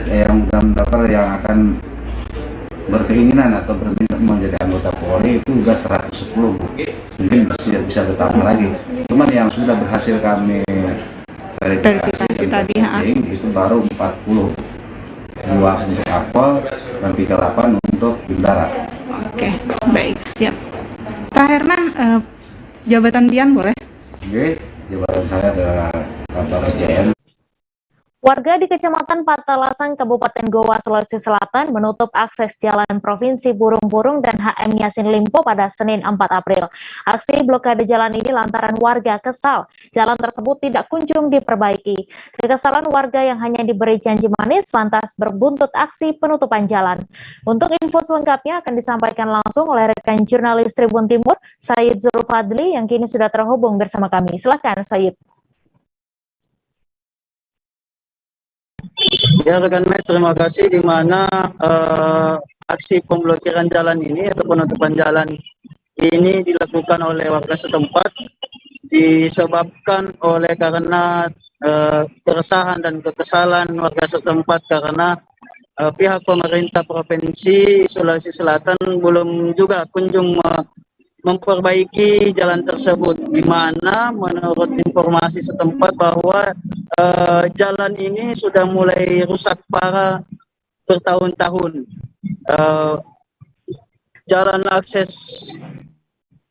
yang udah mendaftar yang akan berkeinginan atau berminat menjadi anggota Polri itu juga 110, Bu. Mungkin bisa bertambah lagi. Cuman yang sudah berhasil kami verifikasi tadi itu baru 42 untuk Akpol dan 38 untuk Bintara. Oke, baik, siap. Pak Herman, jabatan pian boleh? Oke, jabatan saya adalah Kantor SDM. Warga di Kecamatan Patalasang, Kabupaten Goa, Sulawesi Selatan menutup akses Jalan Provinsi Burung-Burung dan HM Yasin Limpo pada Senin 4 April. Aksi blokade jalan ini lantaran warga kesal jalan tersebut tidak kunjung diperbaiki. Kekesalan warga yang hanya diberi janji manis lantas berbuntut aksi penutupan jalan. Untuk info selengkapnya akan disampaikan langsung oleh rekan jurnalis Tribun Timur, Said Zulfadli, yang kini sudah terhubung bersama kami. Silakan, Said. Ya rekan Mai, terima kasih. Di mana aksi pemblokiran jalan ini atau penutupan jalan ini dilakukan oleh warga setempat disebabkan oleh karena keresahan dan kekesalan warga setempat karena pihak pemerintah Provinsi Sulawesi Selatan belum juga kunjung memperbaiki jalan tersebut, di mana menurut informasi setempat bahwa jalan ini sudah mulai rusak parah bertahun-tahun. Jalan akses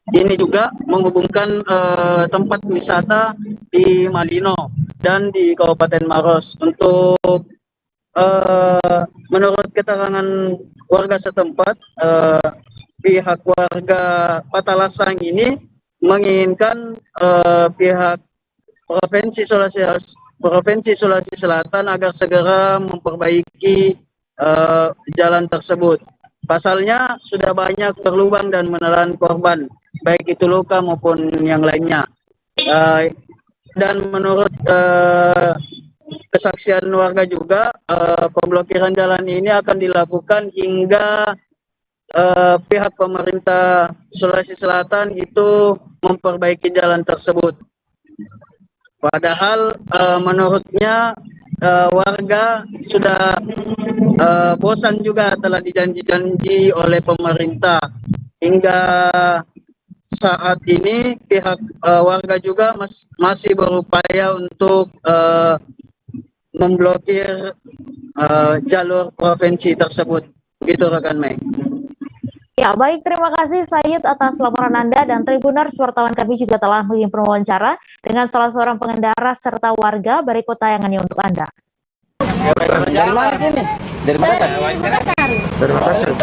ini juga menghubungkan tempat wisata di Malino dan di Kabupaten Maros. Untuk menurut keterangan warga setempat, pihak warga Patalasang ini menginginkan pihak Provinsi Sulawesi Selatan agar segera memperbaiki jalan tersebut. Pasalnya sudah banyak berlubang dan menelan korban, baik itu luka maupun yang lainnya. Dan menurut kesaksian warga juga, pemblokiran jalan ini akan dilakukan hingga pihak pemerintah Sulawesi Selatan itu memperbaiki jalan tersebut. Padahal menurutnya warga sudah bosan juga telah dijanji-janji oleh pemerintah. Hingga saat ini pihak warga juga masih berupaya untuk memblokir jalur provinsi tersebut. Begitu rekan Mei. Ya, baik, terima kasih Said atas laporan Anda, dan Tribuners, wartawan kami juga telah menghimpun wawancara dengan salah seorang pengendara serta warga. Berikut tayangannya untuk Anda. Dari mana ini? Dari mana? Dari Makassar.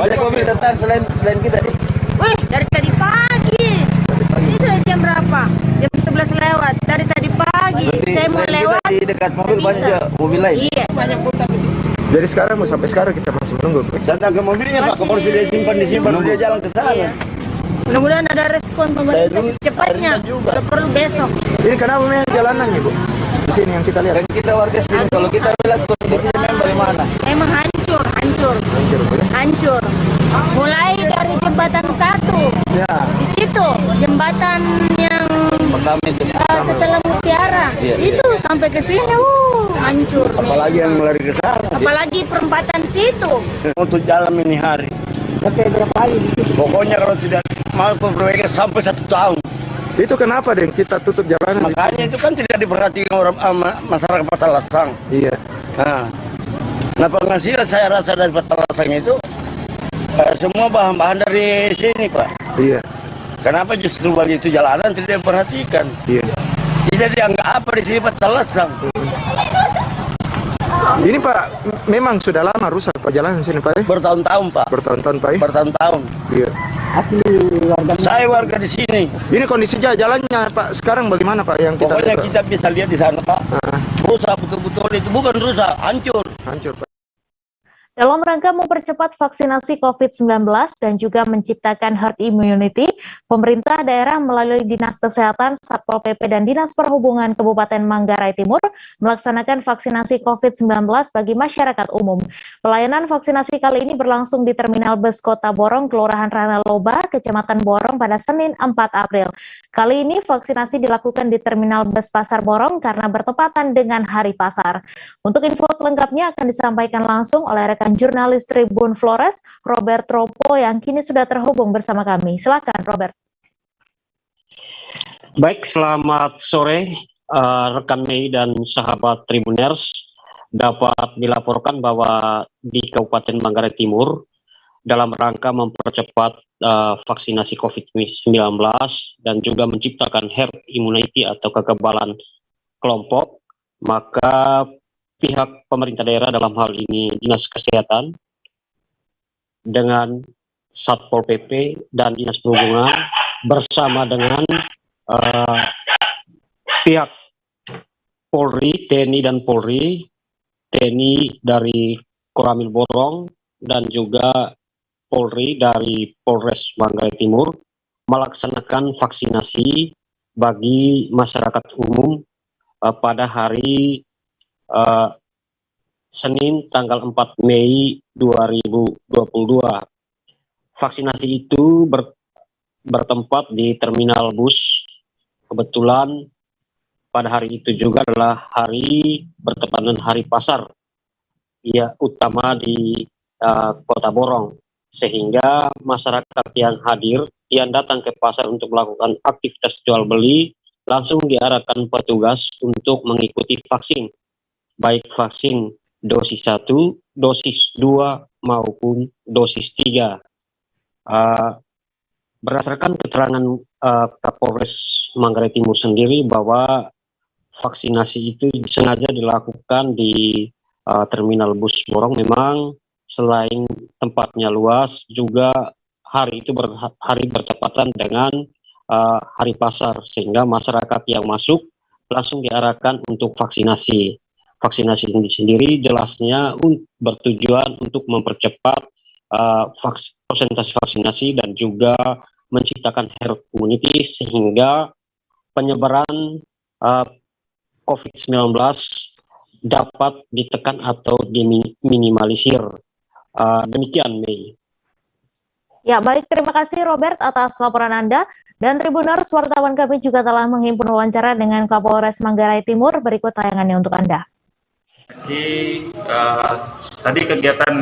Banyak mobil datang selain kita nih. Wih, dari tadi pagi. Ini sudah jam berapa? Jam 11 lewat. Dari tadi pagi. Berarti saya mau lewat. Di dekat mobil banyak mobil lain. Iya, banyak pulsa. Jadi sekarang sampai sekarang kita masih menunggu. Datang ke mobilnya Pak, kalau sudah disimpan dia jalan ke sana. Iya. Mudah-mudahan ada respon pemerintah secepatnya. Kalau perlu besok. Ini kenapa memang jalanannya, Bu? Di sini yang kita lihat. Dan kita warga sini, kalau kita lihat kondisinya memang bagaimana? Emang hancur. Hancur. Mulai dari jembatan 1. Ya. Di situ jembatan yang pertama itu. Setelah Mutiara. Iya, itu sampai ke sini hancur. Apalagi yang lari ke sana. Apalagi perempatan situ. Untuk jalan ini hari. Sampai berapa kali? Pokoknya kalau tidak mau perbaikan sampai 1 tahun. Itu kenapa deh kita tutup jalanan? Makanya itu kan tidak diperhatikan orang masyarakat Patalasang. Iya. Nah penghasilan saya rasa dari Patalasang itu semua bahan-bahan dari sini Pak. Iya. Kenapa justru begitu jalanan tidak diperhatikan? Iya. Jadi anggap apa di sini Patalasang? Ini Pak, memang sudah lama rusak Pak jalanan sini Pak. Bertahun-tahun Pak. Bertahun-tahun Pak. Bertahun-tahun. Iya. Saya warga di sini. Ini kondisi jalannya Pak sekarang bagaimana Pak yang kita pokoknya lihat, kita bisa lihat di sana Pak. Rusak betul-betul, itu bukan rusak, hancur. Hancur Pak. Dalam rangka mempercepat vaksinasi COVID-19 dan juga menciptakan herd immunity, pemerintah daerah melalui Dinas Kesehatan, Satpol PP, dan Dinas Perhubungan Kabupaten Manggarai Timur melaksanakan vaksinasi COVID-19 bagi masyarakat umum. Pelayanan vaksinasi kali ini berlangsung di Terminal Bus Kota Borong, Kelurahan Ranaloba, Kecamatan Borong pada Senin 4 April. Kali ini vaksinasi dilakukan di Terminal Bus Pasar Borong karena bertepatan dengan Hari Pasar. Untuk info selengkapnya akan disampaikan langsung oleh rekan jurnalis Tribun Flores, Robert Tropo, yang kini sudah terhubung bersama kami. Silakan, Robert. Baik, selamat sore rekan Mei dan sahabat Tribuners. Dapat dilaporkan bahwa di Kabupaten Manggarai Timur dalam rangka mempercepat vaksinasi COVID-19 dan juga menciptakan herd immunity atau kekebalan kelompok, maka pihak pemerintah daerah dalam hal ini Dinas Kesehatan dengan Satpol PP dan Dinas Perhubungan bersama dengan pihak Polri, TNI dan Polri, TNI dari Koramil Borong dan juga Polri dari Polres Manggarai Timur melaksanakan vaksinasi bagi masyarakat umum pada hari Senin tanggal 4 Mei 2022. Vaksinasi itu bertempat di terminal bus. Kebetulan pada hari itu juga adalah hari bertepatan hari pasar utama di Kota Borong, sehingga masyarakat yang hadir yang datang ke pasar untuk melakukan aktivitas jual beli langsung diarahkan petugas untuk mengikuti vaksin, baik vaksin dosis 1, dosis 2 maupun dosis 3. Berdasarkan keterangan Kapolres Manggarai Timur sendiri bahwa vaksinasi itu sengaja dilakukan di terminal bus Borong. Memang selain tempatnya luas, juga hari itu hari bertepatan dengan hari pasar, sehingga masyarakat yang masuk langsung diarahkan untuk vaksinasi. Vaksinasi ini sendiri jelasnya bertujuan untuk mempercepat presentasi vaksinasi dan juga menciptakan herd immunity sehingga penyebaran COVID-19 dapat ditekan atau diminimalisir. Demikian, Mei. Ya, baik. Terima kasih, Robert, atas laporan Anda. Dan Tribuners, wartawan kami juga telah menghimpun wawancara dengan Kapolres Manggarai Timur. Berikut tayangannya untuk Anda. Tadi kegiatan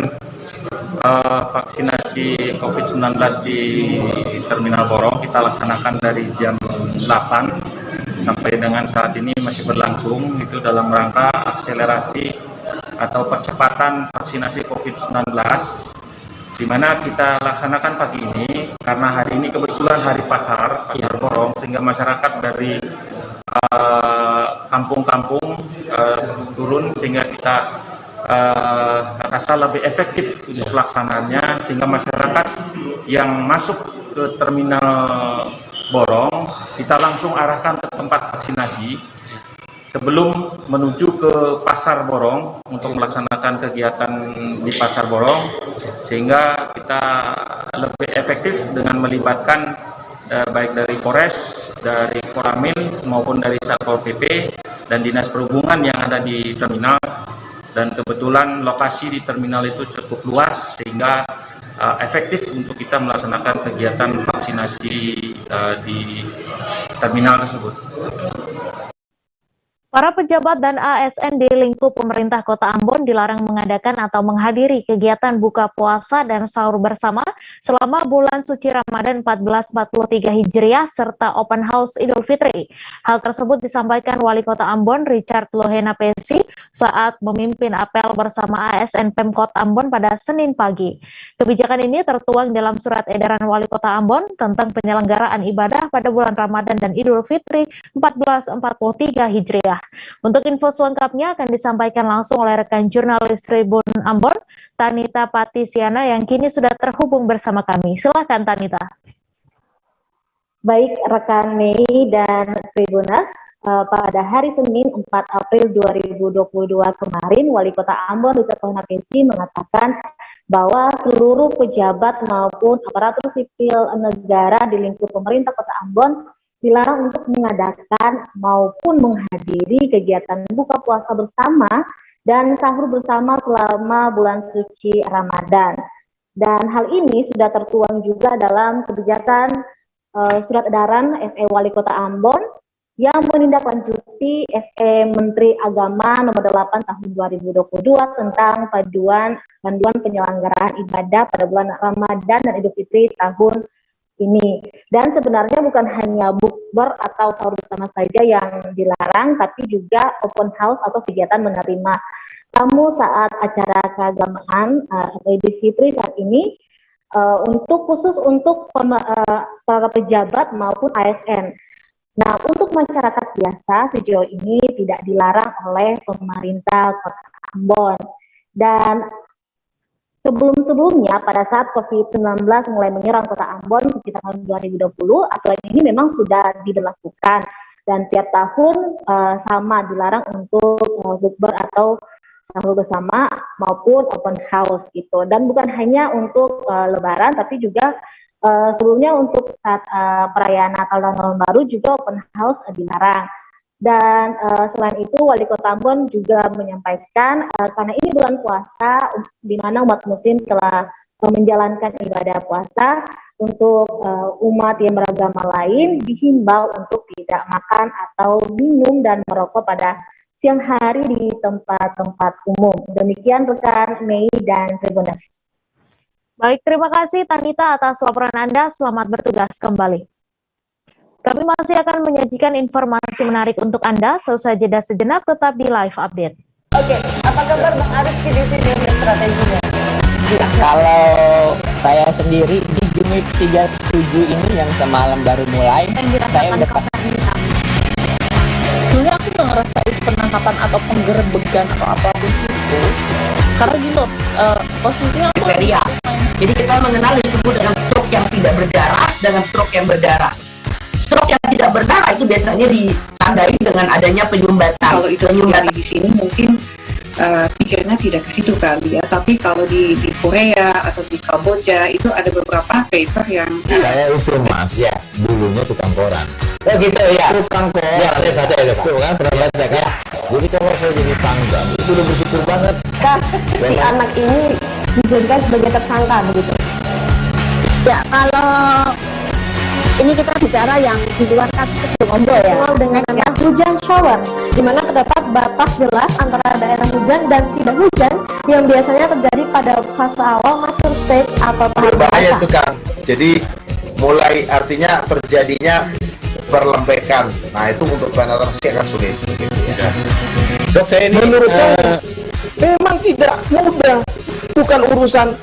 vaksinasi COVID-19 di Terminal Borong kita laksanakan dari jam 8 sampai dengan saat ini masih berlangsung, itu dalam rangka akselerasi atau percepatan vaksinasi COVID-19, di mana kita laksanakan pagi ini karena hari ini kebetulan hari pasar Borong, sehingga masyarakat dari kampung-kampung turun, sehingga kita rasa lebih efektif untuk pelaksanaannya, sehingga masyarakat yang masuk ke terminal Borong kita langsung arahkan ke tempat vaksinasi sebelum menuju ke pasar Borong untuk melaksanakan kegiatan di pasar Borong, sehingga kita lebih efektif dengan melibatkan baik dari Polres, dari Koramil maupun dari Satpol PP dan Dinas Perhubungan yang ada di terminal. Dan kebetulan lokasi di terminal itu cukup luas sehingga efektif untuk kita melaksanakan kegiatan vaksinasi di terminal tersebut. Para pejabat dan ASN di lingkup pemerintah Kota Ambon dilarang mengadakan atau menghadiri kegiatan buka puasa dan sahur bersama selama bulan suci Ramadan 1443 Hijriah serta Open House Idul Fitri. Hal tersebut disampaikan Wali Kota Ambon Richard Lohena Pesi saat memimpin apel bersama ASN Pemkot Ambon pada Senin pagi. Kebijakan ini tertuang dalam surat edaran Wali Kota Ambon tentang penyelenggaraan ibadah pada bulan Ramadan dan Idul Fitri 1443 Hijriah. Untuk info selengkapnya akan disampaikan langsung oleh rekan jurnalis Tribun Ambon, Tanita Patisiana, yang kini sudah terhubung bersama kami. Silakan, Tanita. Baik, rekan Mei dan Tribuners, pada hari Senin 4 April 2022 kemarin, Wali Kota Ambon Richard Lohena Pesi mengatakan bahwa seluruh pejabat maupun aparatur sipil negara di lingkup pemerintah Kota Ambon dilarang untuk mengadakan maupun menghadiri kegiatan buka puasa bersama dan sahur bersama selama bulan suci Ramadan. Dan hal ini sudah tertuang juga dalam kebijakan surat edaran SE Wali Kota Ambon yang menindaklanjuti SE Menteri Agama nomor 8 tahun 2022 tentang panduan penyelenggaraan ibadah pada bulan Ramadan dan Idul Fitri tahun ini. Dan sebenarnya bukan hanya bukber atau sahur bersama saja yang dilarang, tapi juga open house atau kegiatan menerima tamu saat acara keagamaan Idul Fitri saat ini, khusus untuk para pejabat maupun ASN. Nah, untuk masyarakat biasa sejauh ini tidak dilarang oleh pemerintah Kota Ambon. Dan sebelum-sebelumnya pada saat COVID-19 mulai menyerang Kota Ambon sekitar tahun 2020, aturan ini memang sudah diberlakukan dan tiap tahun sama dilarang untuk bukber atau sahur bersama maupun open house gitu. Dan bukan hanya untuk Lebaran tapi juga sebelumnya untuk saat perayaan Natal dan Tahun Baru juga open house dilarang. Dan selain itu Wali Kota Ambon juga menyampaikan karena ini bulan puasa di mana umat muslim telah menjalankan ibadah puasa, untuk umat yang beragama lain dihimbau untuk tidak makan atau minum dan merokok pada siang hari di tempat-tempat umum. Demikian rekan Mei dan Tribuners. Baik, terima kasih Tanita atas laporan Anda. Selamat bertugas kembali. Kami masih akan menyajikan informasi menarik untuk Anda. Seusai jeda sejenak, tetap di live update. Oke, apa kabar Bang Arif di sini untuk strateginya? Ya, kalau saya sendiri di Jumip 37 ini yang semalam baru mulai, saya udah Sebenarnya aku nggak ngerasain penangkapan atau penggerebekan atau apapun itu. Karena gitu, posisinya aku Jadi kita mengenal disebut dengan stroke yang tidak berdarah dengan stroke yang berdarah. Stroke yang tidak berdarah itu biasanya ditandai dengan adanya penyumbatan. Kalau itu di sini mungkin pikirnya tidak ke situ kali ya, tapi kalau di Korea atau di Kamboja itu ada beberapa paper yang saya itu mas ya dulunya tukang koran. Oh gitu ya, tukang koran ya, saya baca ya Pak. Tuh kan pernah baca kan. Jadi kalau saya jadi pangdam itu udah bersyukur banget si anak ini dijadikan sebagai tersangka begitu. Ya, kalau ini kita bicara yang di luar kasus Ombol ya, dengan nama hujan shower, di mana terdapat batas jelas antara daerah hujan dan tidak hujan yang biasanya terjadi pada fase awal mature stage atau tahap berbahaya itu Kang. Jadi mulai artinya terjadinya perlembekan. Nah itu untuk penetrasi akan sulit. Gitu, ya. Dok, saya ini menurut saya memang tidak mudah, bukan urusan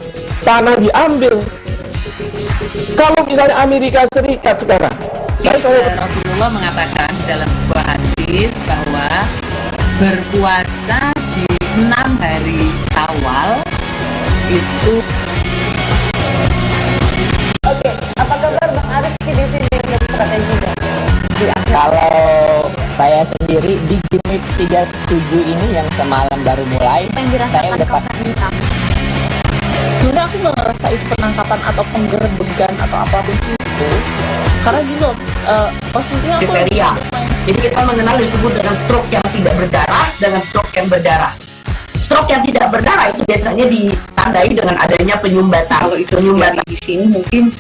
tanah diambil. Kalau misalnya Amerika Serikat sekarang, Rasulullah mengatakan dalam sebuah hadis bahwa berpuasa di 6 hari Syawal itu. Oke, apa kabar Bang Arif di sini untuk strateginya? Kalau saya sendiri di Jumip 37 ini yang semalam baru mulai, saya udah sebenarnya aku nggak ngerasain penangkapan atau penggerebekan atau apapun itu. Karena gitu, posisinya aku Jadi kita mengenal disebut dengan stroke yang tidak berdarah dengan stroke yang berdarah. Stroke yang tidak berdarah itu biasanya ditandai dengan adanya penyumbatan. Kalau itu di sini mungkin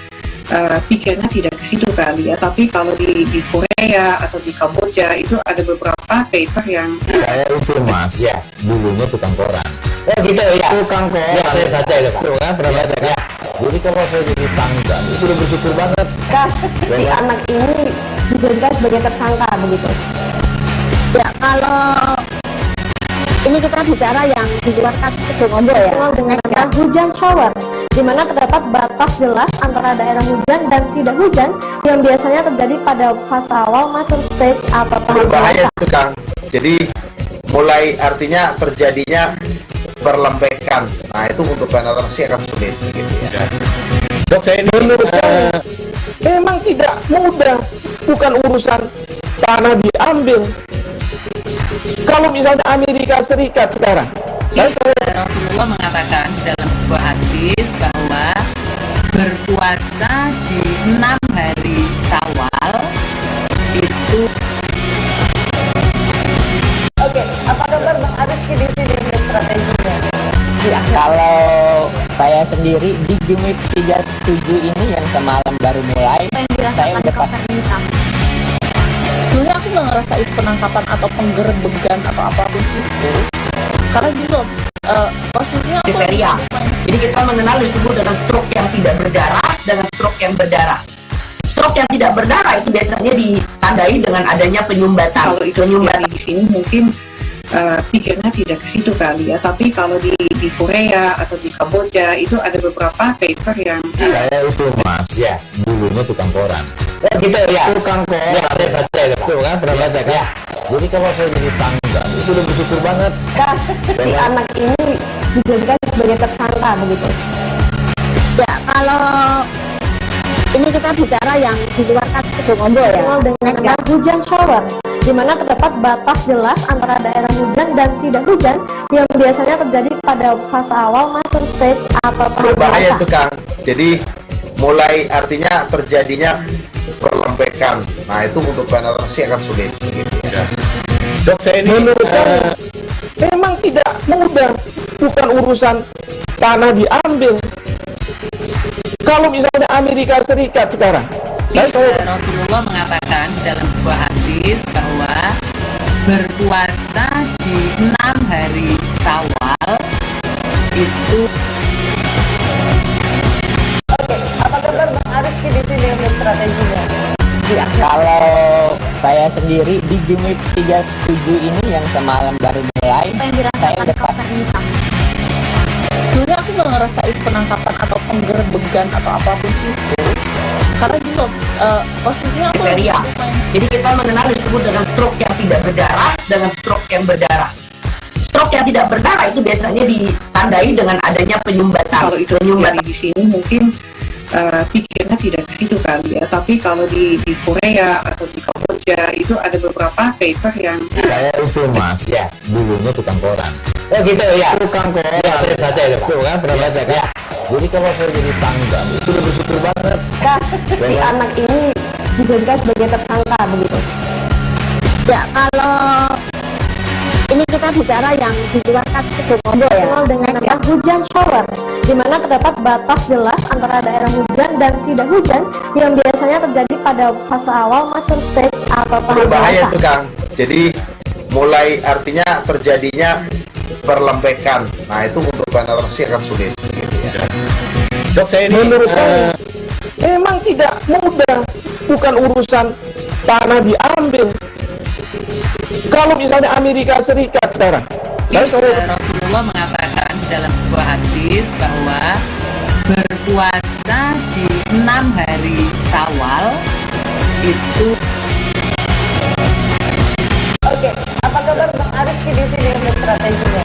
pikirnya tidak ke situ kali ya, tapi kalau di Korea atau di Kamboja itu ada beberapa paper yang saya itu mas ya dulunya tukang koran. Oh gitu ya, tukang koran ya, saya baca ya Pak. Tuh kan pernah baca ya. Jadi kalau saya jadi pangdam itu udah bersyukur banget si anak ini dijadikan sebagai tersangka begitu. Ya, kalau ini kita bicara yang di luar kasus Ombol ya, dengan nama hujan shower, di mana terdapat batas jelas antara daerah hujan dan tidak hujan yang biasanya terjadi pada fase awal mature stage atau tahap berbahaya itu Kang. Jadi mulai artinya terjadinya perlembekan. Nah itu untuk penetrasi akan sulit. Gitu, ya. Dok, saya ini menurut saya memang tidak mudah, bukan urusan tanah diambil. Kalau misalnya Amerika Serikat sekarang, Rasulullah mengatakan dalam sebuah hadis bahwa berpuasa di 6 hari Syawal itu. Oke, apa kabar Bang Arif di sini untuk strateginya? Kalau saya sendiri di Jumip 37 ini yang semalam baru mulai, saya udah sebenarnya aku nggak ngerasain penangkapan atau penggerebekan atau apapun itu. Karena gitu, posisinya aku Jadi kita mengenal disebut dengan stroke yang tidak berdarah dengan stroke yang berdarah. Stroke yang tidak berdarah itu biasanya ditandai dengan adanya penyumbatan. Kalau itu di sini mungkin pikirnya tidak ke situ kali ya. Tapi kalau di Korea atau di Kamboja itu ada beberapa paper yang Saya itu mas, ya dulunya tukang koran. Ya gitu ya. Tukang koran. Ya, saya baca ya, tuh kan pernah baca kan. Jadi kalau saya jadi tangga itu udah bersyukur banget. Si anak ini dijadikan sebagai tersangka begitu. Ya kalau ini kita bicara yang di luar kasus Gunung Ombol ya. Dengan hujan shower, di mana terdapat batas jelas antara daerah hujan dan tidak hujan yang biasanya terjadi pada fase awal mature stage atau tahap Berbahaya basah. itu Kang. Jadi mulai artinya terjadinya perlembekan. Nah itu untuk penetrasi akan sulit. Gitu ya. Dok, saya ini menurut saya memang tidak mudah, bukan urusan tanah diambil. Kalau misalnya Amerika Serikat sekarang, Rasulullah mengatakan dalam sebuah hadis bahwa berpuasa di 6 hari Syawal itu. Oke, apa kabar Bang Arif di sini untuk strateginya? Ya, kalau saya sendiri di Jumip 37 ini yang semalam baru mulai, saya udah Sebenarnya aku gak ngerasain penangkapan atau penggerbegan atau apapun itu, karena gini loh, posisinya aku kriteria. Jadi kita mengenal disebut dengan stroke yang tidak berdarah dengan stroke yang berdarah. Stroke yang tidak berdarah itu biasanya ditandai dengan adanya penyumbatan. Kalau itu terjadi di sini mungkin pikirnya tidak ke situ kali ya. Tapi kalau di Korea atau di Kamboja itu ada beberapa paper yang Saya itu mas, ya dulunya tukang koran. Oh gitu ya. Tukang koran. Ya, saya baca ya, tuh kan pernah baca kan. Jadi kalau saya jadi tangga itu udah bersyukur banget. Si anak ini dijadikan sebagai tersangka begitu. Ya kalau ini kita bicara yang di luar kasus Gunung Ombol ya. Dengan hujan shower, di mana terdapat batas jelas antara daerah hujan dan tidak hujan yang biasanya terjadi pada fase awal mature stage atau tahap Berbahaya basah. itu Kang. Jadi mulai artinya terjadinya perlembekan. Nah itu untuk penetrasi akan sulit. Gitu ya. Dok, saya ini menurut saya memang tidak mudah, bukan urusan tanah diambil. Kalau misalnya Amerika Serikat sekarang, Rasulullah mengatakan dalam sebuah hadis bahwa berpuasa di 6 hari Syawal itu. Oke, apa kabar Bang Arif di sini untuk strateginya?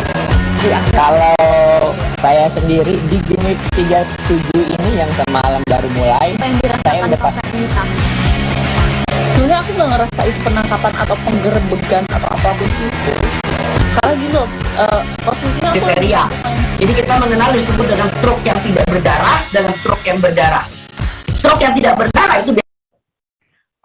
ya, kalau saya sendiri di Jumip 37 ini yang semalam baru mulai, saya udah pasti. Sebenarnya aku gak ngerasain penangkapan atau penggerbegan atau apapun itu, karena gini loh, posisinya aku kriteria. Jadi kita mengenal disebut dengan stroke yang tidak berdarah dengan stroke yang berdarah. Stroke yang tidak berdarah itu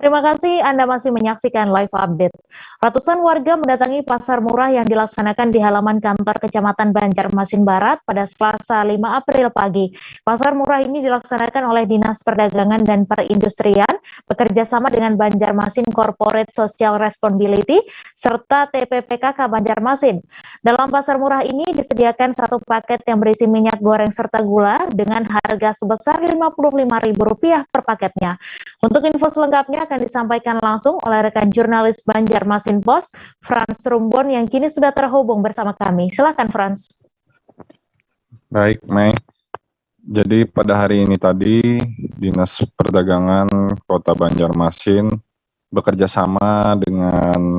Terima kasih Anda masih menyaksikan live update. Ratusan warga mendatangi pasar murah yang dilaksanakan di halaman kantor Kecamatan Banjarmasin Barat pada Selasa 5 April pagi. Pasar murah ini dilaksanakan oleh Dinas Perdagangan dan Perindustrian bekerja sama dengan Banjarmasin Corporate Social Responsibility serta TPPKK Banjarmasin. Dalam pasar murah ini disediakan satu paket yang berisi minyak goreng serta gula dengan harga sebesar Rp55.000 per paketnya. Untuk info selengkapnya akan disampaikan langsung oleh rekan jurnalis Banjarmasin Post, Frans Rumbon, yang kini sudah terhubung bersama kami. Silakan Frans. Baik, Mei. Jadi pada hari ini tadi, Dinas Perdagangan Kota Banjarmasin bekerja sama dengan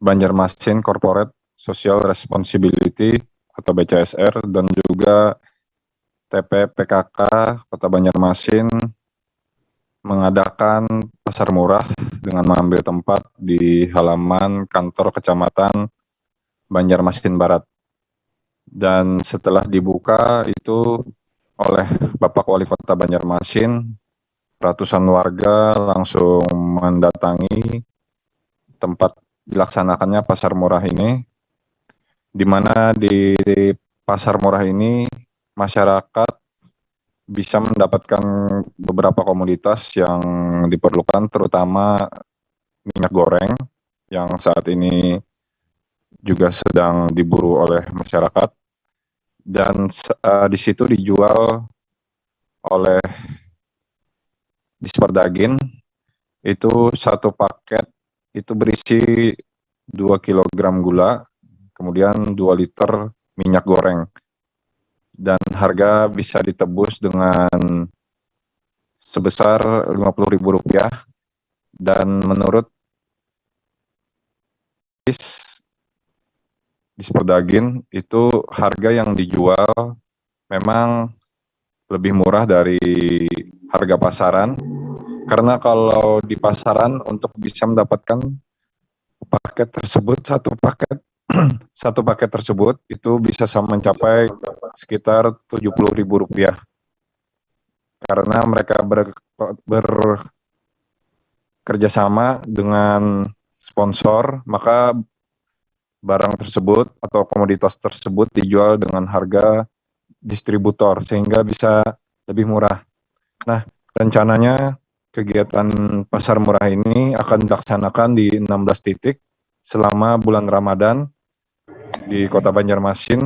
Banjarmasin Corporate Social Responsibility atau BCSR dan juga TPPKK Kota Banjarmasin mengadakan pasar murah dengan mengambil tempat di halaman kantor Kecamatan Banjarmasin Barat. Dan setelah dibuka itu oleh Bapak Wali Kota Banjarmasin, ratusan warga langsung mendatangi tempat dilaksanakannya pasar murah ini, di mana di pasar murah ini masyarakat bisa mendapatkan beberapa komoditas yang diperlukan, terutama minyak goreng yang saat ini juga sedang diburu oleh masyarakat, dan di situ dijual oleh Disperdagin. Itu satu paket itu berisi 2 kg gula kemudian 2 liter minyak goreng. Dan harga bisa ditebus dengan sebesar Rp50.000, dan menurut Disperdagin itu harga yang dijual memang lebih murah dari harga pasaran, karena kalau di pasaran untuk bisa mendapatkan paket tersebut, satu paket tersebut itu bisa mencapai sekitar Rp70.000. Karena mereka bekerjasama dengan sponsor, maka barang tersebut atau komoditas tersebut dijual dengan harga distributor sehingga bisa lebih murah. Nah, rencananya kegiatan pasar murah ini akan dilaksanakan di 16 titik selama bulan Ramadan di Kota Banjarmasin.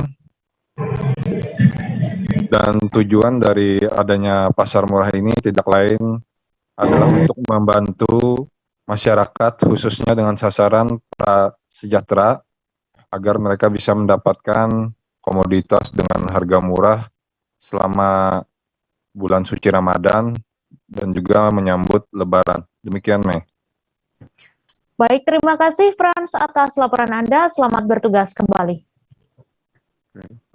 Dan tujuan dari adanya pasar murah ini tidak lain adalah untuk membantu masyarakat khususnya dengan sasaran prasejahtera agar mereka bisa mendapatkan komoditas dengan harga murah selama bulan suci Ramadan dan juga menyambut Lebaran. Demikian, Mei. Baik, terima kasih Frans atas laporan Anda. Selamat bertugas kembali.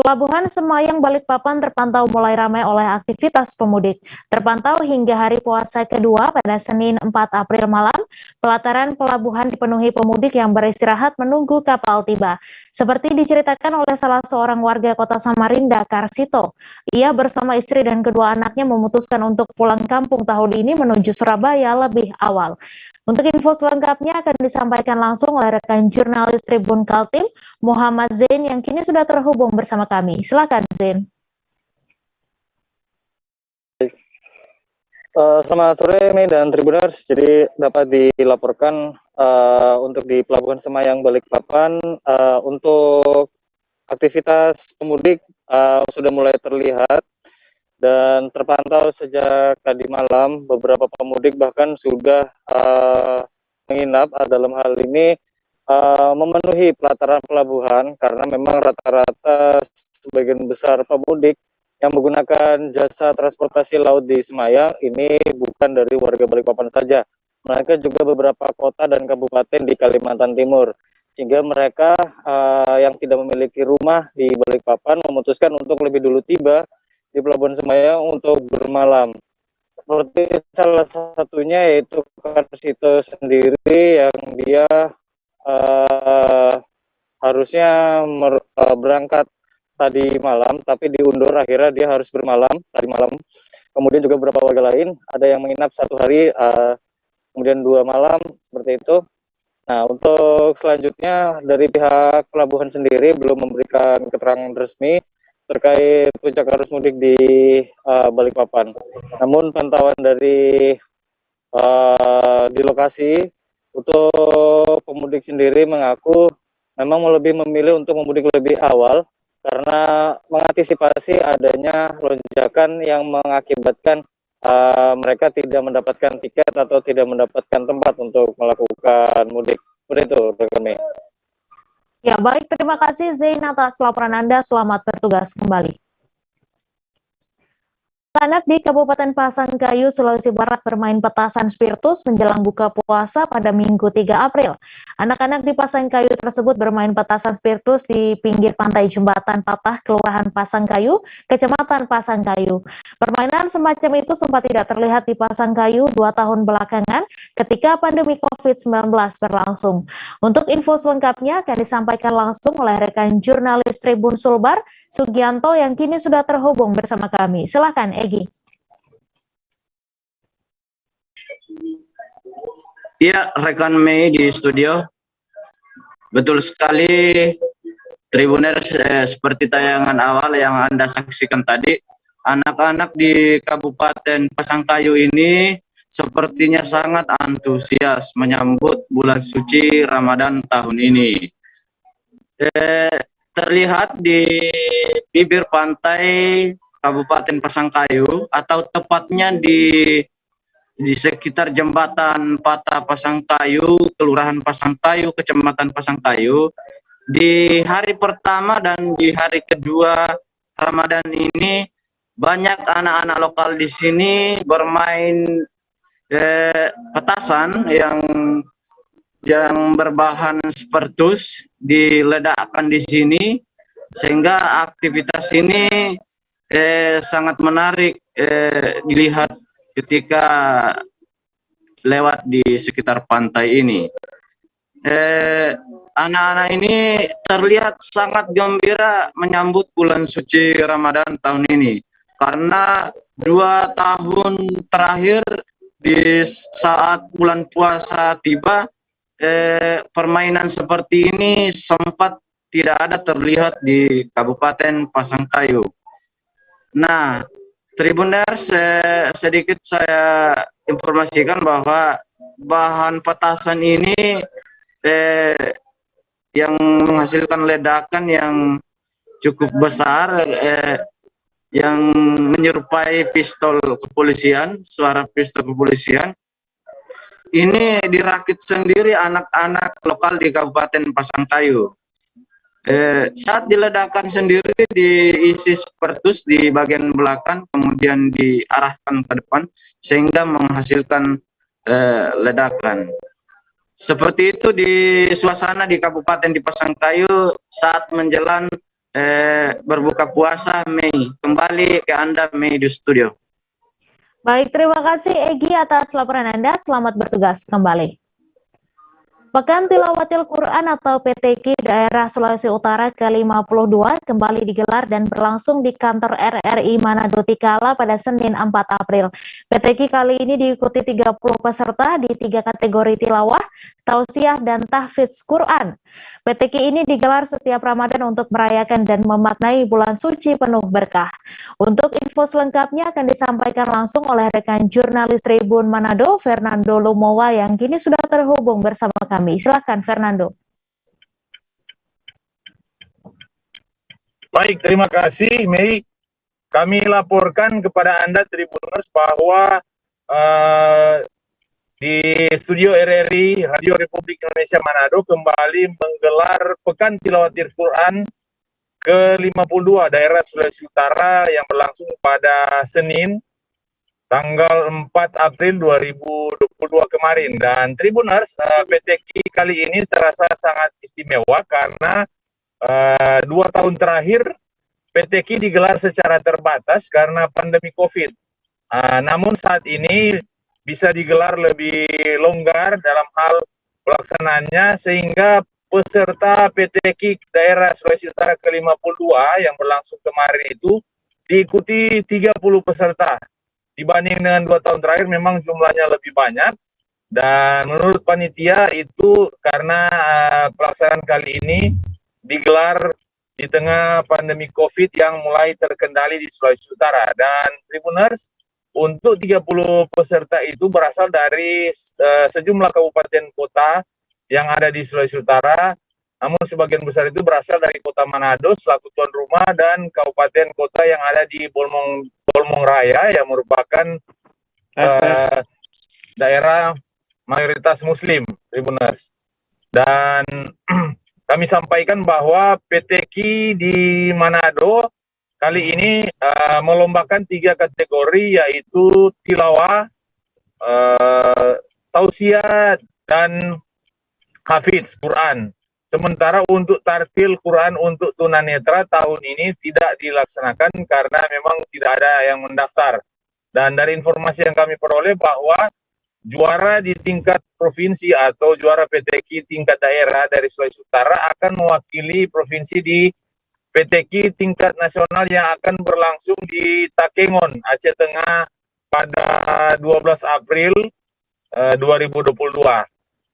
Pelabuhan Semayang Balikpapan terpantau mulai ramai oleh aktivitas pemudik. Terpantau hingga hari puasa kedua pada Senin 4 April malam, pelataran pelabuhan dipenuhi pemudik yang beristirahat menunggu kapal tiba. Seperti diceritakan oleh salah seorang warga Kota Samarinda, Karsito. Ia bersama istri dan kedua anaknya memutuskan untuk pulang kampung tahun ini menuju Surabaya lebih awal. Untuk info selengkapnya akan disampaikan langsung oleh rekan jurnalis Tribun Kaltim, Muhammad Zain, yang kini sudah terhubung bersama kami. Silakan, Zain. Selamat sore, Mei dan Tribuners. Jadi dapat dilaporkan untuk di Pelabuhan Semayang Balikpapan untuk aktivitas pemudik sudah mulai terlihat dan terpantau sejak tadi malam. Beberapa pemudik bahkan sudah menginap dalam hal ini memenuhi pelataran pelabuhan, karena memang rata-rata sebagian besar pemudik yang menggunakan jasa transportasi laut di Semayang ini bukan dari warga Balikpapan saja, mereka juga beberapa kota dan kabupaten di Kalimantan Timur, sehingga mereka yang tidak memiliki rumah di Balikpapan memutuskan untuk lebih dulu tiba di Pelabuhan Semayang untuk bermalam. Seperti salah satunya yaitu Karsito sendiri yang dia harusnya berangkat tadi malam, tapi diundur, akhirnya dia harus bermalam tadi malam. Kemudian juga beberapa warga lain ada yang menginap 1 hari, kemudian 2 malam, seperti itu. Nah, untuk selanjutnya dari pihak pelabuhan sendiri belum memberikan keterangan resmi terkait puncak arus mudik di Balikpapan. Namun pantauan dari di lokasi untuk pemudik sendiri mengaku memang lebih memilih untuk memudik lebih awal karena mengantisipasi adanya lonjakan yang mengakibatkan mereka tidak mendapatkan tiket atau tidak mendapatkan tempat untuk melakukan mudik. Seperti itu, rekan Mei. Ya, baik, terima kasih Zain atas laporan Anda. Selamat bertugas kembali. Anak di Kabupaten Pasangkayu, Sulawesi Barat bermain petasan spiritus menjelang buka puasa pada Minggu 3 April. Anak-anak di Pasangkayu tersebut bermain petasan spiritus di pinggir pantai Jembatan Patah, Kelurahan Pasangkayu, Kecamatan Pasangkayu. Permainan semacam itu sempat tidak terlihat di Pasangkayu 2 tahun belakangan ketika pandemi COVID-19 berlangsung. Untuk info selengkapnya akan disampaikan langsung oleh rekan jurnalis Tribun Sulbar, Sugianto, yang kini sudah terhubung bersama kami. Silakan, Egi. Iya, rekan Mei di studio. Betul sekali, Tribuners, seperti tayangan awal yang Anda saksikan tadi, anak-anak di Kabupaten Pasangkayu ini sepertinya sangat antusias menyambut bulan suci Ramadan tahun ini. Terlihat di bibir pantai Kabupaten Pasangkayu, atau tepatnya di sekitar jembatan Patah Pasangkayu, Kelurahan Pasangkayu, Kecamatan Pasangkayu, di hari pertama dan di hari kedua Ramadan ini banyak anak-anak lokal di sini bermain petasan yang berbahan spertus diledakkan di sini, sehingga aktivitas ini sangat menarik dilihat ketika lewat di sekitar pantai ini. Anak-anak ini terlihat sangat gembira menyambut bulan suci Ramadan tahun ini, karena 2 tahun terakhir di saat bulan puasa tiba, permainan seperti ini sempat tidak ada terlihat di Kabupaten Pasangkayu. Nah, Tribuners, sedikit saya informasikan bahwa bahan petasan ini yang menghasilkan ledakan yang cukup besar, yang menyerupai pistol kepolisian, suara pistol kepolisian. Ini dirakit sendiri anak-anak lokal di Kabupaten Pasangkayu. Saat diledakkan sendiri diisi spertus di bagian belakang, kemudian diarahkan ke depan sehingga menghasilkan ledakan. Seperti itu di suasana di Kabupaten di Pasangkayu saat menjelang berbuka puasa Mei. Kembali ke Anda, Mei, di studio. Baik, terima kasih Egi atas laporan Anda. Selamat bertugas kembali. Pekan Tilawatil Quran atau PTQ daerah Sulawesi Utara ke-52 kembali digelar dan berlangsung di kantor RRI Manado Tikala pada Senin 4 April. PTQ kali ini diikuti 30 peserta di 3 kategori tilawah, tausiah, dan tahfidz Quran. PTQ ini digelar setiap Ramadan untuk merayakan dan memaknai bulan suci penuh berkah. Untuk info selengkapnya akan disampaikan langsung oleh rekan jurnalis Tribun Manado, Fernando Lumowa, yang kini sudah terhubung bersama kami. Silakan, Fernando. Baik, terima kasih, Mei. Kami laporkan kepada Anda, Tribuners, bahwa di studio RRI Radio Republik Indonesia Manado kembali menggelar Pekan Tilawatil Quran ke-52 daerah Sulawesi Utara yang berlangsung pada Senin tanggal 4 April 2022 kemarin. Dan Tribuners, PTQ kali ini terasa sangat istimewa karena 2 tahun terakhir PTQ digelar secara terbatas karena pandemi COVID. Namun saat ini bisa digelar lebih longgar dalam hal pelaksanaannya, sehingga peserta PTQ daerah Sulawesi Utara ke-52 yang berlangsung kemarin itu diikuti 30 peserta. Dibanding dengan 2 tahun terakhir memang jumlahnya lebih banyak, dan menurut panitia itu karena pelaksanaan kali ini digelar di tengah pandemi COVID yang mulai terkendali di Sulawesi Utara. Dan Tribuners, untuk 30 peserta itu berasal dari sejumlah kabupaten kota yang ada di Sulawesi Utara, namun sebagian besar itu berasal dari kota Manado selaku tuan rumah dan kabupaten kota yang ada di Bolmong Raya yang merupakan daerah mayoritas Muslim, Tribuners. Dan kami sampaikan bahwa PTQ di Manado kali ini melombakan 3 kategori, yaitu tilawah, tausiah, dan hafidz Quran. Sementara untuk tartil Quran untuk tunanetra tahun ini tidak dilaksanakan karena memang tidak ada yang mendaftar. Dan dari informasi yang kami peroleh bahwa juara di tingkat provinsi atau juara PTQ tingkat daerah dari Sulawesi Utara akan mewakili provinsi di PTQ tingkat nasional yang akan berlangsung di Takengon, Aceh Tengah pada 12 April 2022.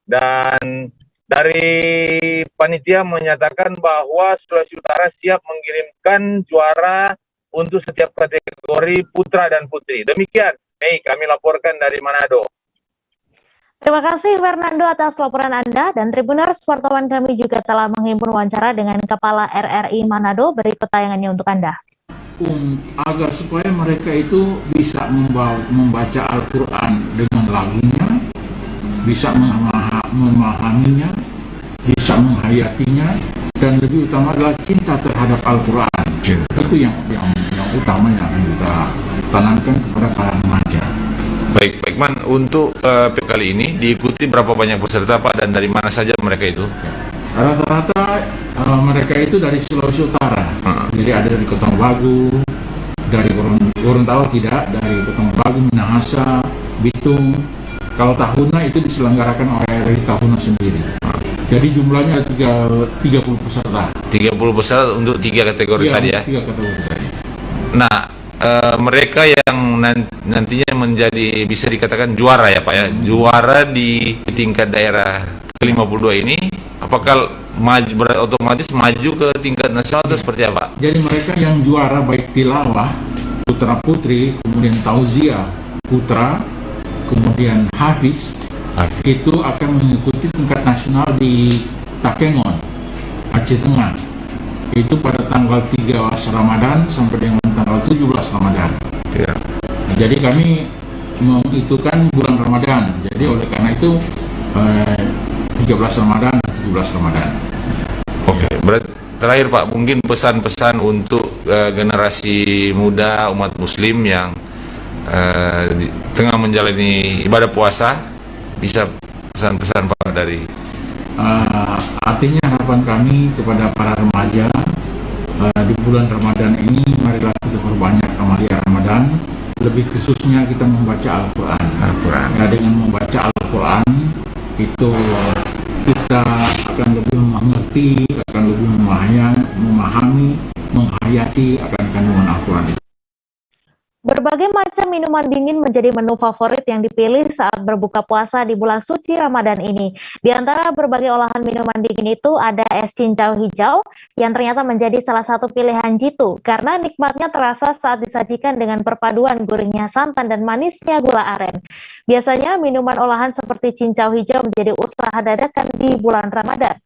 Dan dari panitia menyatakan bahwa Sulawesi Utara siap mengirimkan juara untuk setiap kategori putra dan putri. Demikian, Mei, kami laporkan dari Manado. Terima kasih Fernando atas laporan Anda, dan Tribuners, wartawan kami juga telah menghimpun wawancara dengan Kepala RRI Manado. Berikut tayangannya untuk Anda. Agar supaya mereka itu bisa membaca Al-Quran dengan lagunya, bisa memahaminya, bisa menghayatinya, dan lebih utama adalah cinta terhadap Al-Quran. Itu yang utama yang akan kita tanamkan kepada para remaja. Baik, Pak Ikman, untuk kali ini diikuti berapa banyak peserta Pak, dan dari mana saja mereka itu? Rata-rata mereka itu dari Sulawesi Utara. Jadi ada dari Kota Bagu, dari Gorontalo tidak, dari Kota Bagu, Minahasa, Bitung. Kalau Tahuna itu diselenggarakan oleh dari Tahuna sendiri. Jadi jumlahnya 30 peserta. 30 peserta untuk 3 kategori Iya, tadi ya? 3 kategori tadi. Nah, mereka yang nantinya menjadi, bisa dikatakan juara ya Pak ya, juara di tingkat daerah ke-52 ini, apakah otomatis maju ke tingkat nasional atau seperti apa? Jadi mereka yang juara baik tilawah, putra putri, kemudian tauziah putra, kemudian hafiz, itu akan mengikuti tingkat nasional di Takengon, Aceh Tengah. Itu pada tanggal 13 Ramadan sampai dengan tanggal 17 Ramadan. Ya. Jadi kami mengitukan bulan Ramadan. Jadi oleh karena itu 13 Ramadan dan 17 Ramadan. Oke, berarti terakhir Pak, mungkin pesan-pesan untuk generasi muda umat muslim yang tengah menjalani ibadah puasa, bisa pesan-pesan Pak dari artinya harapan kami kepada para remaja di bulan Ramadan ini, marilah kita perbanyak amalia Ramadan, lebih khususnya kita membaca Al-Quran. Nah, dengan membaca Al-Quran itu kita akan lebih mengerti, akan lebih memahami, menghayati akan kandungan Al-Quran itu. Berbagai macam minuman dingin menjadi menu favorit yang dipilih saat berbuka puasa di bulan suci Ramadan ini. Di antara berbagai olahan minuman dingin itu ada es cincau hijau yang ternyata menjadi salah satu pilihan jitu karena nikmatnya terasa saat disajikan dengan perpaduan gurihnya santan dan manisnya gula aren. Biasanya minuman olahan seperti cincau hijau menjadi usaha dadakan di bulan Ramadan.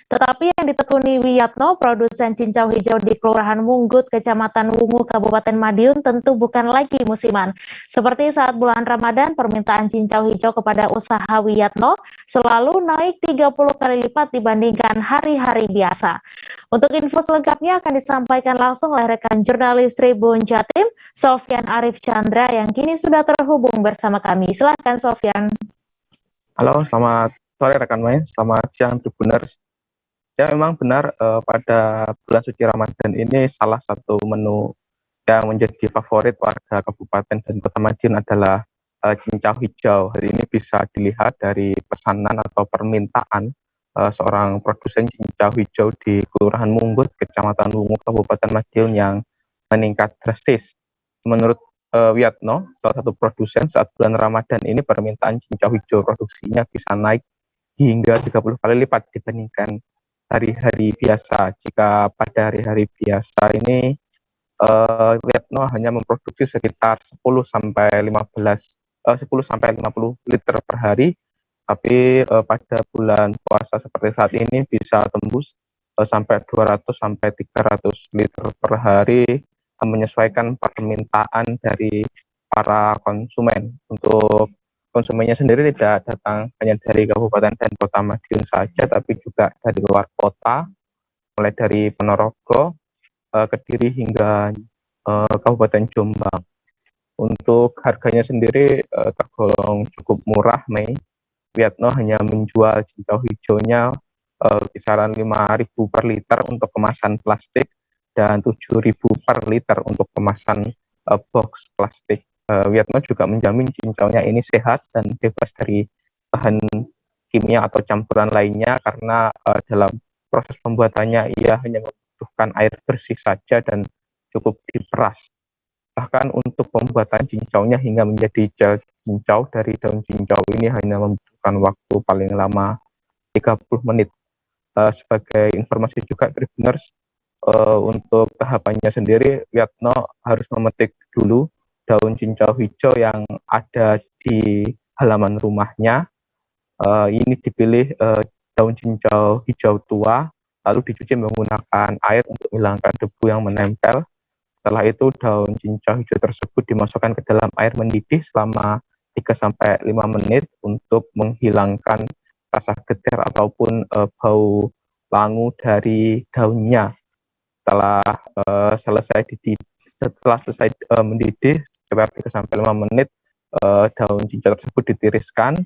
Tetapi yang ditekuni Wiyatno, produsen cincau hijau di Kelurahan Munggut, Kecamatan Wungu, Kabupaten Madiun, tentu bukan lagi musiman. Seperti saat bulan Ramadan, permintaan cincau hijau kepada usaha Wiyatno selalu naik 30 kali lipat dibandingkan hari-hari biasa. Untuk info selengkapnya akan disampaikan langsung oleh rekan jurnalis Tribun Jatim, Sofyan Arif Chandra, yang kini sudah terhubung bersama kami. Silakan Sofyan. Halo, selamat sore rekan main, selamat siang Tribuners. Ya, memang benar pada bulan suci Ramadan ini salah satu menu yang menjadi favorit warga Kabupaten dan Kota Madiun adalah cincau hijau. Hari ini bisa dilihat dari pesanan atau permintaan seorang produsen cincau hijau di Kelurahan Munggut, Kecamatan Wungu, Kabupaten Madiun yang meningkat drastis. Menurut Wiyatno, salah satu produsen, saat bulan Ramadan ini permintaan cincau hijau produksinya bisa naik hingga 30 kali lipat dibandingkan hari-hari biasa. Jika pada hari-hari biasa ini Wiyatno hanya memproduksi sekitar 10 sampai 50 liter per hari, tapi pada bulan puasa seperti saat ini bisa tembus sampai 200 sampai 300 liter per hari, menyesuaikan permintaan dari para konsumen. Untuk konsumennya sendiri tidak datang hanya dari Kabupaten dan Kota Madiun saja, tapi juga dari luar kota, mulai dari Ponorogo, Kediri hingga Kabupaten Jombang. Untuk harganya sendiri tergolong cukup murah, Mei. Wiyatno hanya menjual cincau hijaunya kisaran 5.000 per liter untuk kemasan plastik dan 7.000 per liter untuk kemasan box plastik. Wiyatno juga menjamin cincaunya ini sehat dan bebas dari bahan kimia atau campuran lainnya karena dalam proses pembuatannya ia hanya membutuhkan air bersih saja dan cukup diperas. Bahkan untuk pembuatan cincaunya hingga menjadi gel cincau dari daun cincau ini hanya membutuhkan waktu paling lama 30 menit. Sebagai informasi juga Tribuners, untuk tahapannya sendiri Wiyatno harus memetik dulu daun cincau hijau yang ada di halaman rumahnya. Ini dipilih daun cincau hijau tua, lalu dicuci menggunakan air untuk menghilangkan debu yang menempel. Setelah itu daun cincau hijau tersebut dimasukkan ke dalam air mendidih selama 3-5 menit untuk menghilangkan rasa getir ataupun bau langu dari daunnya. Setelah selesai mendidih sekitar 3-5 menit, daun cincau tersebut ditiriskan,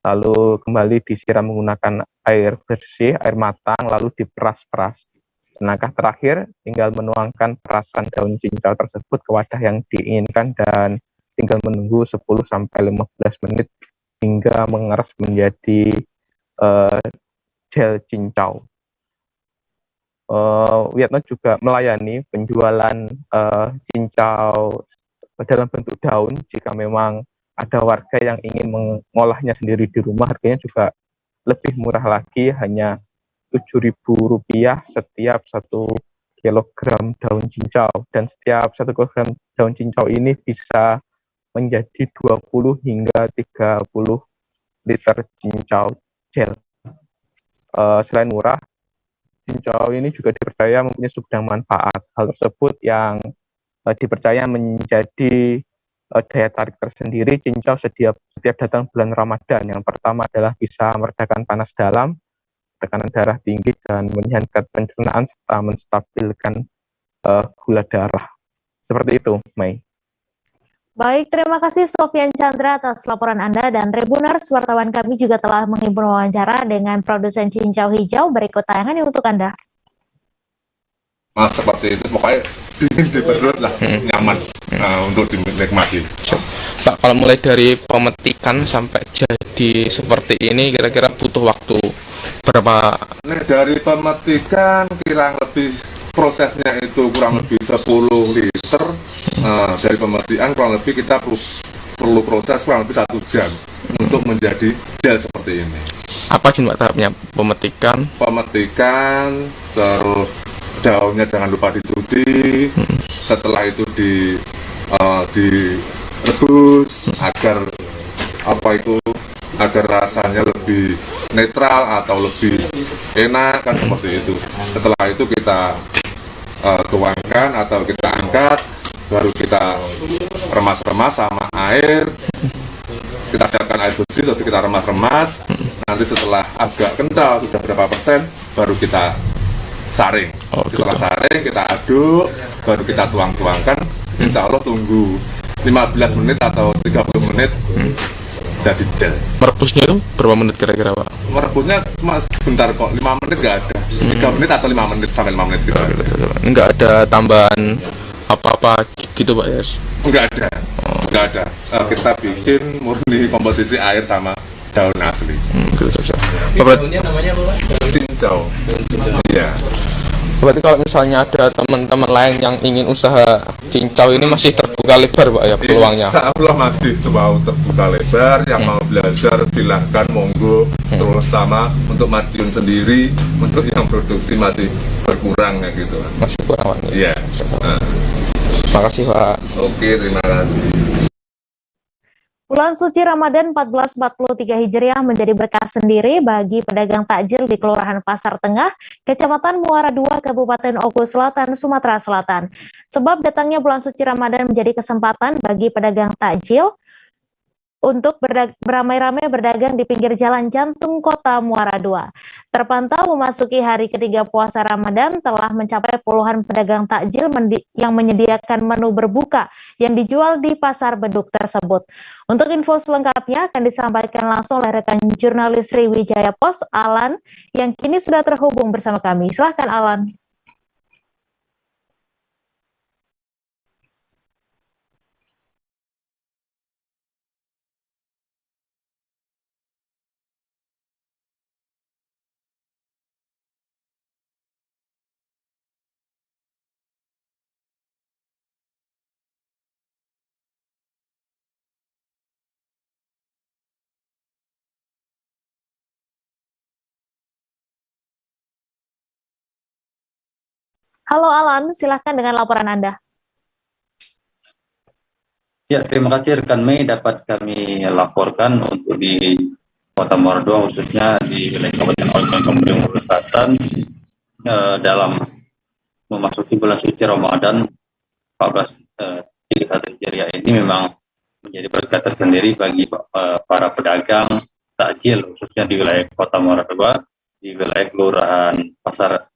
lalu kembali disiram menggunakan air bersih, air matang, lalu diperas-peras. Langkah terakhir tinggal menuangkan perasan daun cincau tersebut ke wadah yang diinginkan dan tinggal menunggu 10-15 menit hingga mengeras menjadi gel cincau. Wiatno juga melayani penjualan cincau dalam bentuk daun. Jika memang ada warga yang ingin mengolahnya sendiri di rumah, harganya juga lebih murah lagi, hanya Rp7.000 setiap 1 kilogram daun cincau, dan setiap 1 kilogram daun cincau ini bisa menjadi 20 hingga 30 liter cincau gel. Selain murah, cincau ini juga dipercaya mempunyai segudang manfaat. Hal tersebut yang dipercaya menjadi daya tarik tersendiri cincau setiap datang bulan Ramadan. Yang pertama adalah bisa meredakan panas dalam, tekanan darah tinggi, dan menyehatkan pencernaan serta menstabilkan gula darah. Seperti itu, Mei. Baik, terima kasih Sofyan Chandra atas laporan Anda, dan Tribuners, wartawan kami juga telah menghimpun wawancara dengan produsen cincau hijau. Berikut tayangan untuk Anda. Mas, seperti itu, pokoknya dingin di perut lah, nyaman untuk dinikmati. Pak, kalau mulai dari pemetikan sampai jadi seperti ini, kira-kira butuh waktu berapa? Nah, dari pemetikan kurang lebih prosesnya itu kurang lebih 10 liter. Dari pemetikan kurang lebih kita perlu proses kurang lebih 1 jam untuk menjadi gel seperti ini. Apa sih Pak tahapnya? Pemetikan, terus daunnya jangan lupa dicuci. Setelah itu direbus agar agar rasanya lebih netral atau lebih enak, kan seperti itu. Setelah itu kita tuangkan atau kita angkat, baru kita remas-remas sama air. Kita siapkan air bersih, terus kita remas-remas. Nanti setelah agak kental, sudah berapa persen, baru kita saring. Setelah saring, kita aduk, baru kita tuang-tuangkan. Insya Allah tunggu 15 menit atau 30 menit jadi gel. Merebusnya itu berapa menit kira-kira Pak? Merebusnya cuma bentar kok, 5 menit nggak ada. 3 menit atau 5 menit sampai 5 menit gitu. Nggak ada tambahan apa-apa gitu Pak ya? Nggak ada. Kita bikin murni komposisi air sama daun asli. Daunnya namanya apa Pak? Cincau. Iya. Berarti kalau misalnya ada teman-teman lain yang ingin usaha cincau ini masih terbuka lebar Pak ya peluangnya? Insya Allah masih terbuka lebar. Yang mau belajar silahkan monggo. Terus sama untuk Madiun sendiri, untuk yang produksi masih berkurang ya gitu. Masih kurang Pak? Iya. Terima kasih Pak. Oke, terima kasih. Bulan suci Ramadan 1443 Hijriah menjadi berkah sendiri bagi pedagang takjil di Kelurahan Pasar Tengah, Kecamatan Muara II, Kabupaten Oku Selatan, Sumatera Selatan. Sebab datangnya bulan suci Ramadan menjadi kesempatan bagi pedagang takjil untuk beramai-ramai berdagang di pinggir jalan jantung kota Muara II. Terpantau memasuki hari ketiga puasa Ramadan telah mencapai puluhan pedagang takjil yang menyediakan menu berbuka yang dijual di pasar beduk tersebut. Untuk info selengkapnya akan disampaikan langsung oleh rekan jurnalis Sriwijaya Pos, Alan, yang kini sudah terhubung bersama kami. Silahkan Alan. Halo Alan, silahkan dengan laporan Anda. Ya, terima kasih rekan Mei, dapat kami laporkan untuk di Kota Muara II, khususnya di wilayah Kabupaten Oku Selatan, dalam memasuki bulan suci Ramadan 1431 Hijriah ini memang menjadi berkah tersendiri bagi para pedagang takjil khususnya di wilayah Kota Muara II, di wilayah Kelurahan Pasar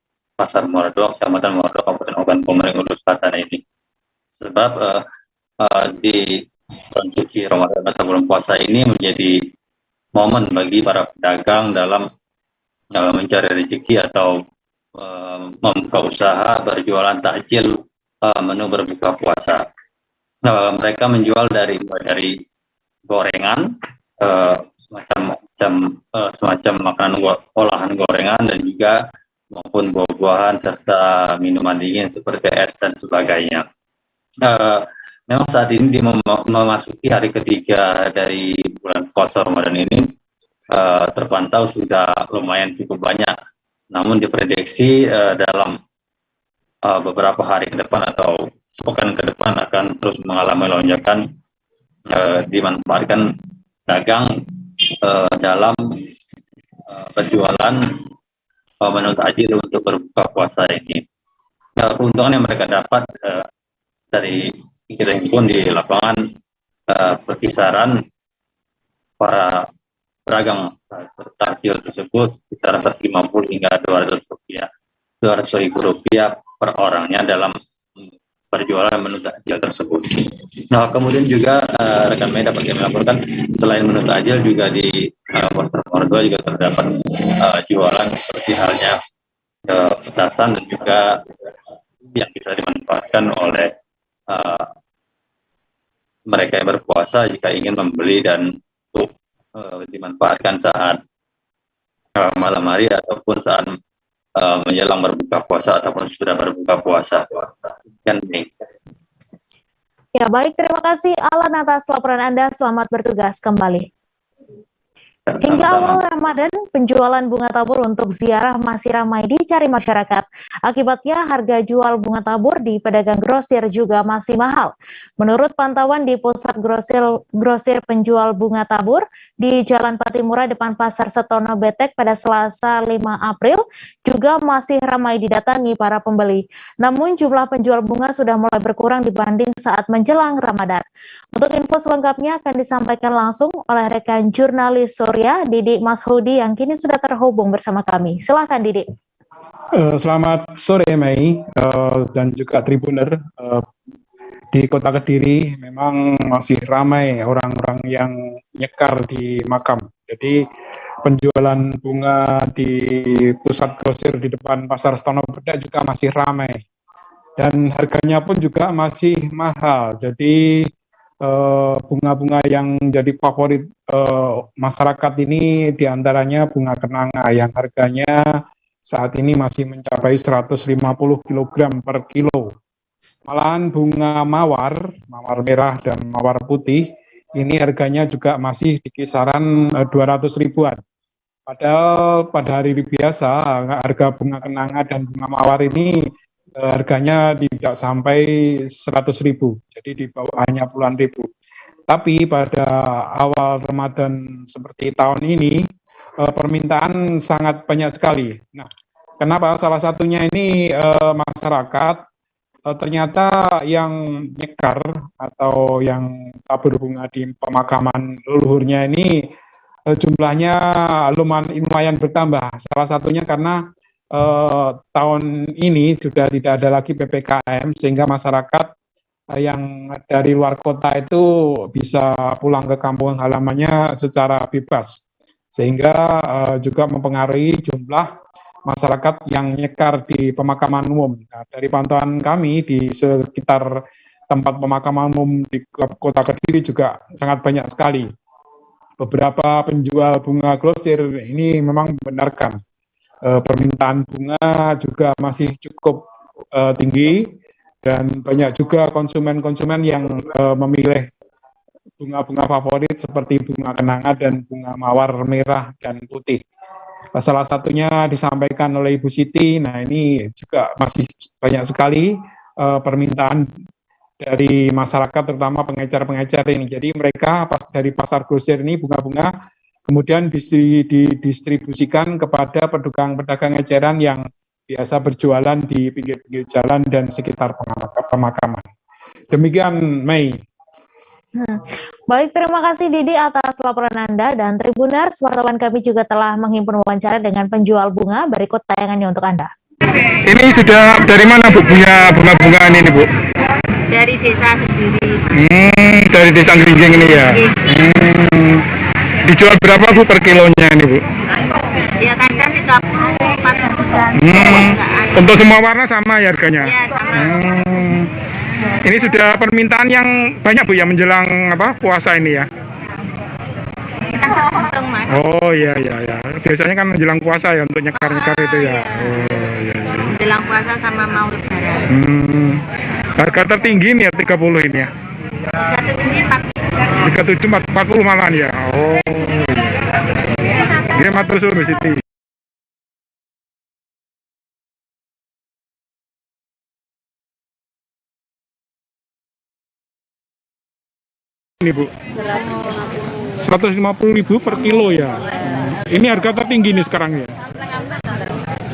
Muara II, Kecamatan Muara II, Kabupaten Ogan Komering Ulu Selatan ini. Sebab di bulan suci Ramadan atau bulan puasa ini menjadi momen bagi para pedagang dalam mencari rezeki atau membuka usaha berjualan takjil menu berbuka puasa. Mereka menjual dari gorengan, semacam makanan olahan gorengan, dan juga maupun buah-buahan serta minuman dingin seperti es dan sebagainya. Memang saat ini memasuki hari ketiga dari bulan puasa Ramadan ini, terpantau sudah lumayan cukup banyak. Namun diprediksi dalam beberapa hari ke depan atau sepekan ke depan akan terus mengalami lonjakan, dimanfaatkan dagang dalam penjualan menu takjil untuk berbuka puasa ini. Keuntungan yang mereka dapat dari kita pun di lapangan perkisaran para pedagang takjil tersebut sekitar 150 hingga 200 ribu rupiah per orangnya dalam perjualan menu takjil tersebut. Nah, kemudian juga rekan media dapat kami laporkan, selain menu takjil juga di Pasar Muara II juga terdapat jualan seperti halnya petasan dan juga yang bisa dimanfaatkan oleh mereka yang berpuasa jika ingin membeli dan untuk dimanfaatkan saat malam hari ataupun saat menjelang berbuka puasa ataupun sudah berbuka puasa. Ya, baik, terima kasih Alan atas laporan Anda. Selamat bertugas kembali. Hingga awal Ramadan, penjualan bunga tabur untuk ziarah masih ramai dicari masyarakat. Akibatnya harga jual bunga tabur di pedagang grosir juga masih mahal. Menurut pantauan di pusat grosir penjual bunga tabur di Jalan Patimura depan Pasar Setono Betek pada Selasa 5 April juga masih ramai didatangi para pembeli. Namun jumlah penjual bunga sudah mulai berkurang dibanding saat menjelang Ramadan. Untuk info selengkapnya akan disampaikan langsung oleh rekan jurnalis Surya, Didi Mashudi, yang kini sudah terhubung bersama kami. Silakan, Didi. Selamat sore, Mei, dan juga Tribuner. Di Kota Kediri memang masih ramai orang-orang yang nyekar di makam. Jadi penjualan bunga di pusat grosir di depan Pasar Setono Betek juga masih ramai. Dan harganya pun juga masih mahal. Jadi bunga-bunga yang jadi favorit masyarakat ini diantaranya bunga kenanga yang harganya saat ini masih mencapai 150 kg per kilo. Malahan bunga mawar merah dan mawar putih ini harganya juga masih di kisaran 200 ribuan. Padahal pada hari biasa harga bunga kenanga dan bunga mawar ini harganya tidak sampai 100.000, jadi di bawah hanya puluhan ribu. Tapi pada awal Ramadan seperti tahun ini, permintaan sangat banyak sekali. Nah, kenapa? Salah satunya ini masyarakat ternyata yang nyekar atau yang tabur bunga di pemakaman leluhurnya ini jumlahnya lumayan bertambah. Salah satunya karena tahun ini sudah tidak ada lagi PPKM, sehingga masyarakat yang dari luar kota itu bisa pulang ke kampung halamannya secara bebas, sehingga juga mempengaruhi jumlah masyarakat yang nyekar di pemakaman umum. Nah, dari pantauan kami di sekitar tempat pemakaman umum di Kota Kediri juga sangat banyak sekali. Beberapa penjual bunga grosir ini memang membenarkan permintaan bunga juga masih cukup tinggi, dan banyak juga konsumen-konsumen yang memilih bunga-bunga favorit seperti bunga kenanga dan bunga mawar merah dan putih. Salah satunya disampaikan oleh Ibu Siti. Nah, ini juga masih banyak sekali permintaan dari masyarakat, terutama pengecar-pengecar ini. Jadi mereka dari pasar grosir ini bunga-bunga kemudian didistribusikan kepada pedagang-pedagang eceran yang biasa berjualan di pinggir-pinggir jalan dan sekitar pemakaman. Demikian, Mei. Baik, terima kasih Didi atas laporan Anda, dan Tribuners, wartawan kami juga telah menghimpun wawancara dengan penjual bunga. Berikut tayangannya untuk Anda. Ini sudah dari mana Bu punya bunga-bungaan ini Bu? Dari desa sendiri. Dari desa Grinjing ini ya. Dijual berapa Bu per kilonya ini Bu? Ya kadang 30, 40. Untuk semua warna sama ya harganya? Iya, sama. Ini sudah permintaan yang banyak Bu ya menjelang puasa ini ya? Kita untung Mas. Oh iya. Biasanya kan menjelang puasa ya untuk nyekar-nyekar itu ya. Oh iya. Menjelang puasa sama mau lebaran. Harga tertinggi nih ya 30 ini ya. 37 40 malahan ya. Oh iya. Dia matur suruh Siti. Ini Bu, 150.000 per kilo ya. Ini harga tertinggi nih sekarang ya.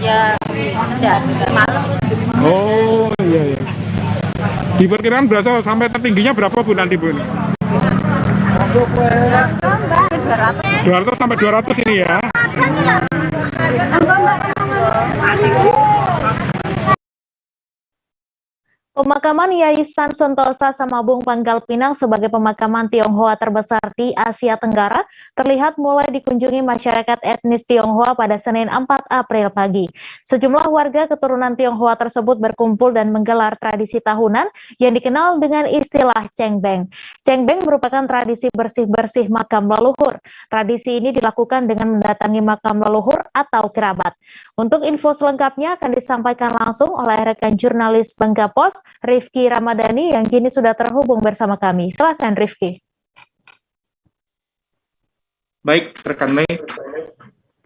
Ya, enggak malam. Oh iya. Diperkirakan berasa sampai tertingginya berapa Bu nanti Bu? 200 sampai 200 ini ya. Pemakaman Yayasan Sentosa Samabung Pangkal Pinang sebagai pemakaman Tionghoa terbesar di Asia Tenggara terlihat mulai dikunjungi masyarakat etnis Tionghoa pada Senin 4 April pagi. Sejumlah warga keturunan Tionghoa tersebut berkumpul dan menggelar tradisi tahunan yang dikenal dengan istilah cengbeng. Cengbeng merupakan tradisi bersih-bersih makam leluhur. Tradisi ini dilakukan dengan mendatangi makam leluhur atau kerabat. Untuk info selengkapnya akan disampaikan langsung oleh rekan jurnalis Bangga Pos, Rifki Ramadhani, yang kini sudah terhubung bersama kami. Silakan Rifki. Baik, rekan Mei.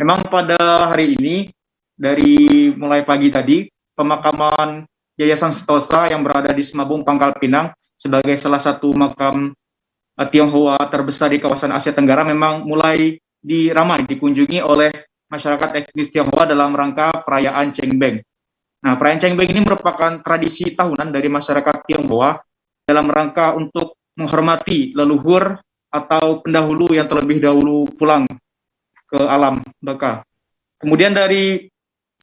Memang pada hari ini, dari mulai pagi tadi, pemakaman Yayasan Sentosa yang berada di Semabung Pangkal Pinang sebagai salah satu makam Tionghoa terbesar di kawasan Asia Tenggara memang mulai ramai dikunjungi oleh masyarakat etnis Tionghoa dalam rangka perayaan Cengbeng. Nah, perayaan Cengbeng ini merupakan tradisi tahunan dari masyarakat Tionghoa dalam rangka untuk menghormati leluhur atau pendahulu yang terlebih dahulu pulang ke alam baka. Kemudian dari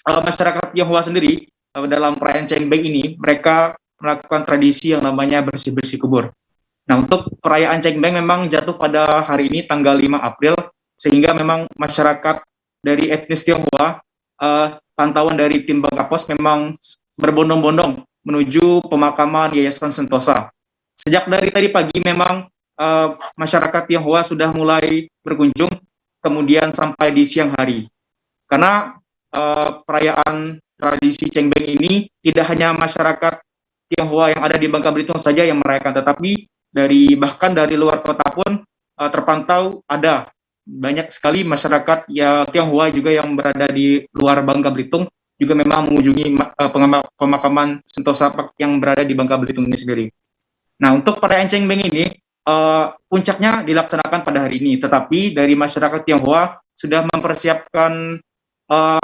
masyarakat Tionghoa sendiri dalam perayaan Cengbeng ini mereka melakukan tradisi yang namanya bersih-bersih kubur. Nah, untuk perayaan Cengbeng memang jatuh pada hari ini tanggal 5 April sehingga memang masyarakat dari etnis Tionghoa pantauan dari tim Bangga Pos memang berbondong-bondong menuju pemakaman Yayasan Sentosa. Sejak dari tadi pagi memang masyarakat Tionghoa sudah mulai berkunjung, kemudian sampai di siang hari. Karena perayaan tradisi Cengbeng ini tidak hanya masyarakat Tionghoa yang ada di Bangka Belitung saja yang merayakan, tetapi bahkan dari luar kota pun terpantau ada banyak sekali masyarakat Tionghoa juga yang berada di luar Bangka Belitung juga memang mengunjungi pemakaman Sentosa yang berada di Bangka Belitung ini sendiri. Nah, untuk perayaan Cengbeng ini puncaknya dilaksanakan pada hari ini, tetapi dari masyarakat Tionghoa sudah mempersiapkan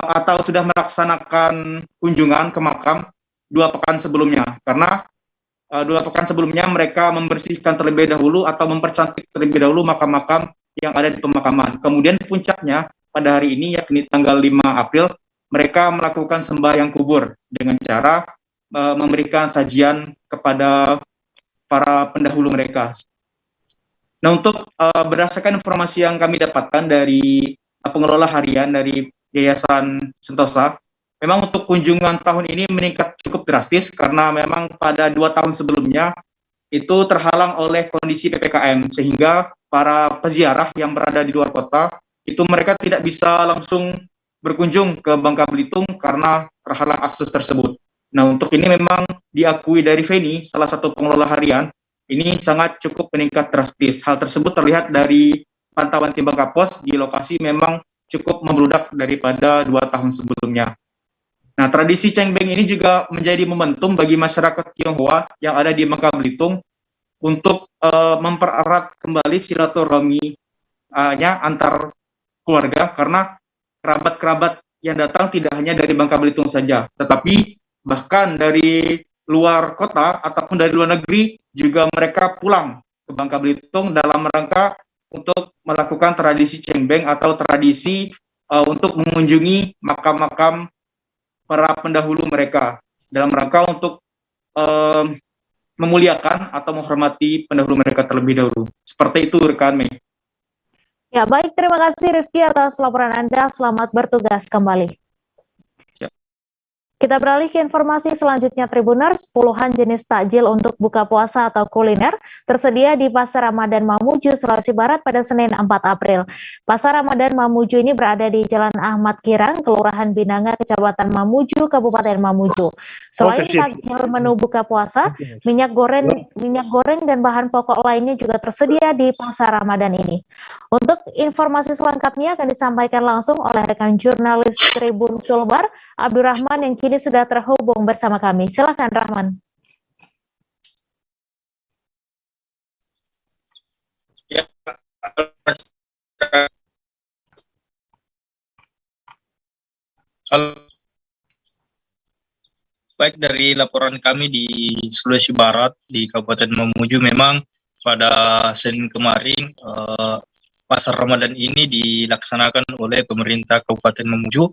atau sudah melaksanakan kunjungan ke makam 2 pekan sebelumnya, karena 2 pekan sebelumnya mereka membersihkan terlebih dahulu atau mempercantik terlebih dahulu makam-makam yang ada di pemakaman. Kemudian puncaknya pada hari ini yakni tanggal 5 April mereka melakukan sembahyang kubur dengan cara memberikan sajian kepada para pendahulu mereka. Nah, untuk berdasarkan informasi yang kami dapatkan dari pengelola harian dari Yayasan Sentosa, memang untuk kunjungan tahun ini meningkat cukup drastis karena memang pada 2 tahun sebelumnya itu terhalang oleh kondisi PPKM sehingga para peziarah yang berada di luar kota itu mereka tidak bisa langsung berkunjung ke Bangka Belitung karena terhalang akses tersebut. Nah, untuk ini memang diakui dari Feni, salah satu pengelola harian, ini sangat cukup meningkat drastis. Hal tersebut terlihat dari pantauan tim Bangka Pos di lokasi memang cukup membludak daripada 2 tahun sebelumnya. Nah, tradisi Cengbeng ini juga menjadi momentum bagi masyarakat Tionghoa yang ada di Bangka Belitung untuk mempererat kembali silaturahmi-nya antar keluarga, karena kerabat-kerabat yang datang tidak hanya dari Bangka Belitung saja, tetapi bahkan dari luar kota ataupun dari luar negeri juga mereka pulang ke Bangka Belitung dalam rangka untuk melakukan tradisi cengbeng atau tradisi untuk mengunjungi makam-makam para pendahulu mereka dalam rangka untuk memuliakan atau menghormati pendahulu mereka terlebih dahulu. Seperti itu rekan Mei. Ya, baik, terima kasih Rifki atas laporan Anda. Selamat bertugas kembali. Kita beralih ke informasi selanjutnya, Tribuners. Puluhan jenis takjil untuk buka puasa atau kuliner tersedia di Pasar Ramadan Mamuju, Sulawesi Barat pada Senin 4 April. Pasar Ramadan Mamuju ini berada di Jalan Ahmad Kirang, Kelurahan Binanga, Kecamatan Mamuju, Kabupaten Mamuju. Selain takjil menu buka puasa, minyak goreng dan bahan pokok lainnya juga tersedia di Pasar Ramadan ini. Untuk informasi selengkapnya akan disampaikan langsung oleh rekan jurnalis Tribun Sulbar, Abdurrahman, yang kini sudah terhubung bersama kami. Silakan, Rahman. Ya, baik, dari laporan kami di Sulawesi Barat di Kabupaten Mamuju, memang pada Senin kemarin Pasar Ramadan ini dilaksanakan oleh pemerintah Kabupaten Mamuju,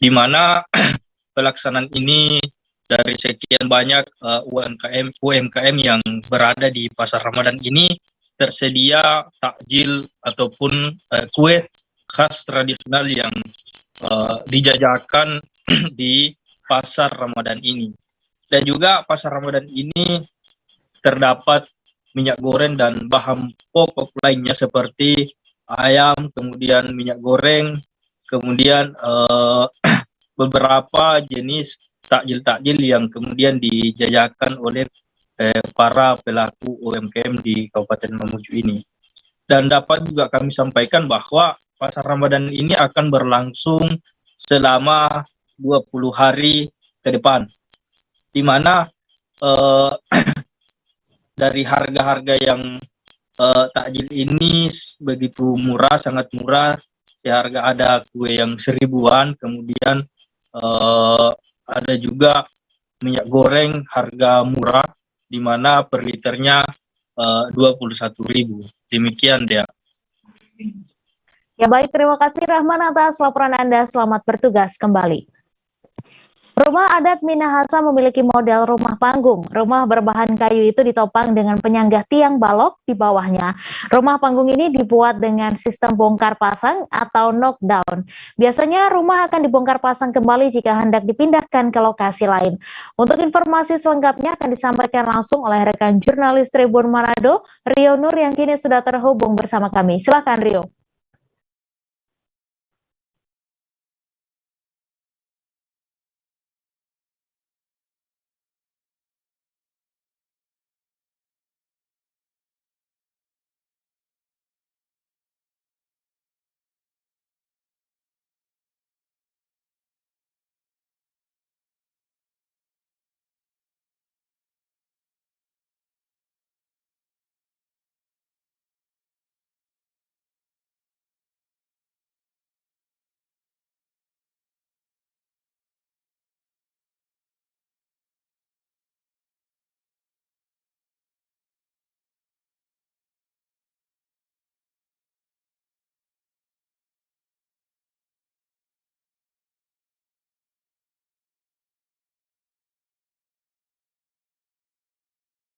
di mana pelaksanaan ini dari sekian banyak UMKM yang berada di Pasar Ramadan ini tersedia takjil ataupun kue khas tradisional yang dijajakan di Pasar Ramadan ini. Dan juga Pasar Ramadan ini terdapat minyak goreng dan bahan pokok lainnya seperti ayam, kemudian minyak goreng, kemudian beberapa jenis takjil-takjil yang kemudian dijajakan oleh para pelaku UMKM di Kabupaten Mamuju ini. Dan dapat juga kami sampaikan bahwa Pasar Ramadan ini akan berlangsung selama 20 hari ke depan, di mana dari harga-harga yang takjil ini begitu murah, sangat murah. Seharga ada kue yang 1000-an, kemudian ada juga minyak goreng harga murah, di mana per liternya 21.000. Demikian dia. Ya, baik, terima kasih Rahman atas laporan Anda. Selamat bertugas kembali. Rumah adat Minahasa memiliki model rumah panggung. Rumah berbahan kayu itu ditopang dengan penyanggah tiang balok di bawahnya. Rumah panggung ini dibuat dengan sistem bongkar pasang atau knockdown. Biasanya rumah akan dibongkar pasang kembali jika hendak dipindahkan ke lokasi lain. Untuk informasi selengkapnya akan disampaikan langsung oleh rekan jurnalis Tribun Manado, Rio Nur, yang kini sudah terhubung bersama kami. Silakan, Rio.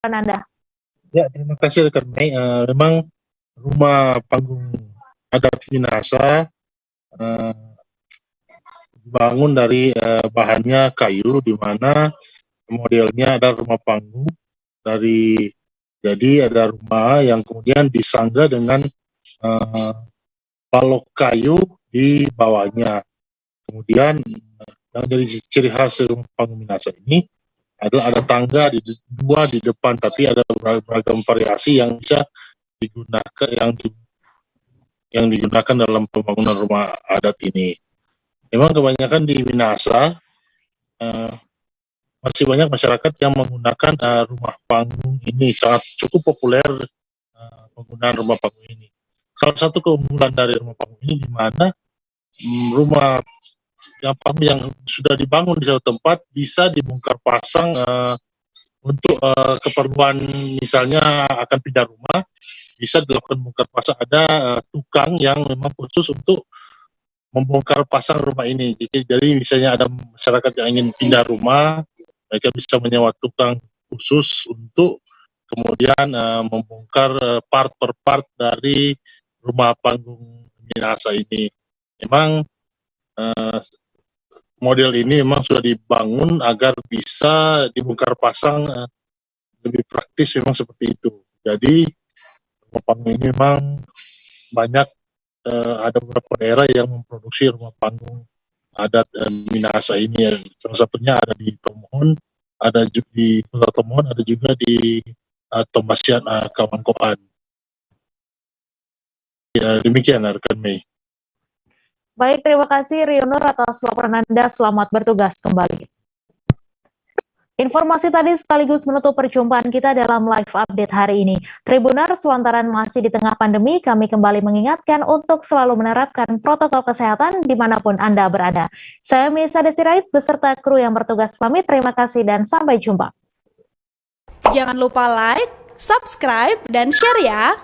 Anda. Ya, terima kasih rekan Mei. Memang rumah panggung adat Minahasa dibangun dari bahannya kayu, di mana modelnya ada rumah panggung jadi ada rumah yang kemudian disangga dengan balok kayu di bawahnya. Kemudian yang jadi ciri khas rumah panggung Minahasa ini adalah ada tangga dua di depan, tapi ada beragam variasi yang bisa digunakan yang digunakan dalam pembangunan rumah adat ini. Memang kebanyakan di Minahasa masih banyak masyarakat yang menggunakan rumah panggung ini. Sangat cukup populer penggunaan rumah panggung ini. Salah satu keunggulan dari rumah panggung ini di mana rumah yang sudah dibangun di satu tempat bisa dibongkar pasang untuk keperluan misalnya akan pindah rumah, bisa dilakukan bongkar pasang. Ada tukang yang memang khusus untuk membongkar pasang rumah ini. Jadi misalnya ada masyarakat yang ingin pindah rumah, mereka bisa menyewa tukang khusus untuk kemudian membongkar part per part dari rumah panggung Minahasa ini. Memang model ini memang sudah dibangun agar bisa dibongkar pasang lebih praktis, memang seperti itu. Jadi rumah panggung ini memang banyak, ada beberapa daerah yang memproduksi rumah panggung adat Minahasa ini. Salah satunya ada di Tomohon, ada juga di Kota Tomohon, ada juga di Tombasian, Kawan-Koan. Ya, demikian rekan Mei. Baik, terima kasih Rionur atas laporan Anda. Selamat bertugas kembali. Informasi tadi sekaligus menutup perjumpaan kita dalam live update hari ini. Tribuners, lantaran masih di tengah pandemi, kami kembali mengingatkan untuk selalu menerapkan protokol kesehatan dimanapun Anda berada. Saya Misa Desirait beserta kru yang bertugas pamit. Terima kasih dan sampai jumpa. Jangan lupa like, subscribe, dan share ya!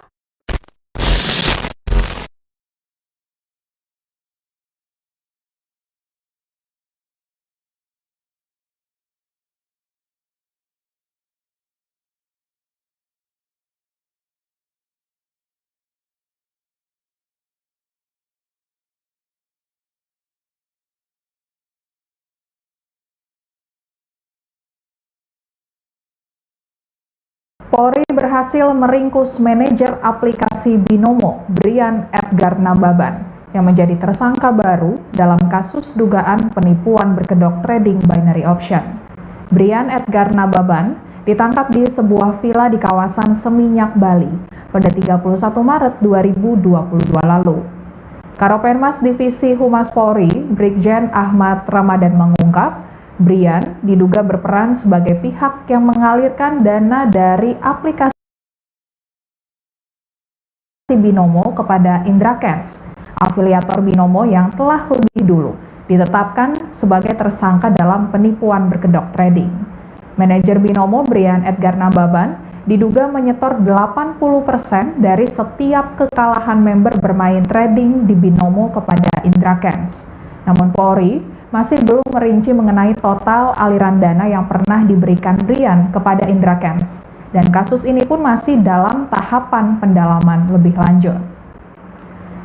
Polri berhasil meringkus manajer aplikasi Binomo, Brian Edgar Nababan, yang menjadi tersangka baru dalam kasus dugaan penipuan berkedok trading binary option. Brian Edgar Nababan ditangkap di sebuah villa di kawasan Seminyak, Bali pada 31 Maret 2022 lalu. Karopenmas Divisi Humas Polri, Brigjen Ahmad Ramadan mengungkap, Brian diduga berperan sebagai pihak yang mengalirkan dana dari aplikasi Binomo kepada Indra Kents, afiliator Binomo yang telah lebih dulu ditetapkan sebagai tersangka dalam penipuan berkedok trading. Manajer Binomo Brian Edgar Nababan diduga menyetor 80% dari setiap kekalahan member bermain trading di Binomo kepada Indra Kents. Namun Polri masih belum merinci mengenai total aliran dana yang pernah diberikan Brian kepada Indra Kents, dan kasus ini pun masih dalam tahapan pendalaman lebih lanjut.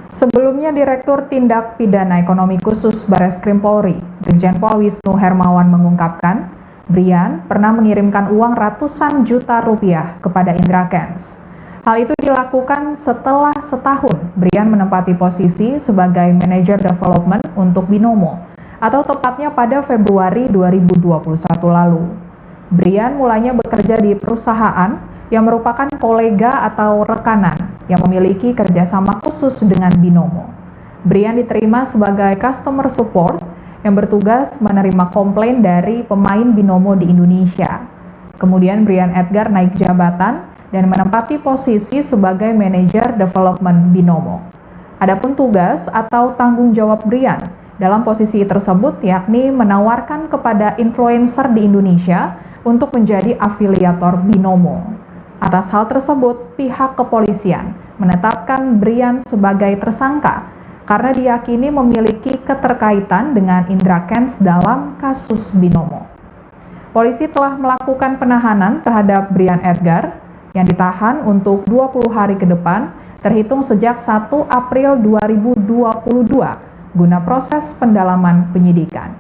Sebelumnya, Direktur Tindak Pidana Ekonomi Khusus Bareskrim Polri, Brigjen Pol Wisnu Hermawan mengungkapkan, Brian pernah mengirimkan uang ratusan juta rupiah kepada Indra Kents. Hal itu dilakukan setelah setahun Brian menempati posisi sebagai manajer development untuk Binomo, atau tepatnya pada Februari 2021 lalu. Brian mulanya bekerja di perusahaan yang merupakan kolega atau rekanan yang memiliki kerjasama khusus dengan Binomo. Brian diterima sebagai customer support yang bertugas menerima komplain dari pemain Binomo di Indonesia. Kemudian Brian Edgar naik jabatan dan menempati posisi sebagai manajer development Binomo. Adapun tugas atau tanggung jawab Brian dalam posisi tersebut yakni menawarkan kepada influencer di Indonesia untuk menjadi afiliator Binomo. Atas hal tersebut, pihak kepolisian menetapkan Brian sebagai tersangka karena diyakini memiliki keterkaitan dengan Indra Kents dalam kasus Binomo. Polisi telah melakukan penahanan terhadap Brian Edgar yang ditahan untuk 20 hari ke depan terhitung sejak 1 April 2022 guna proses pendalaman penyidikan.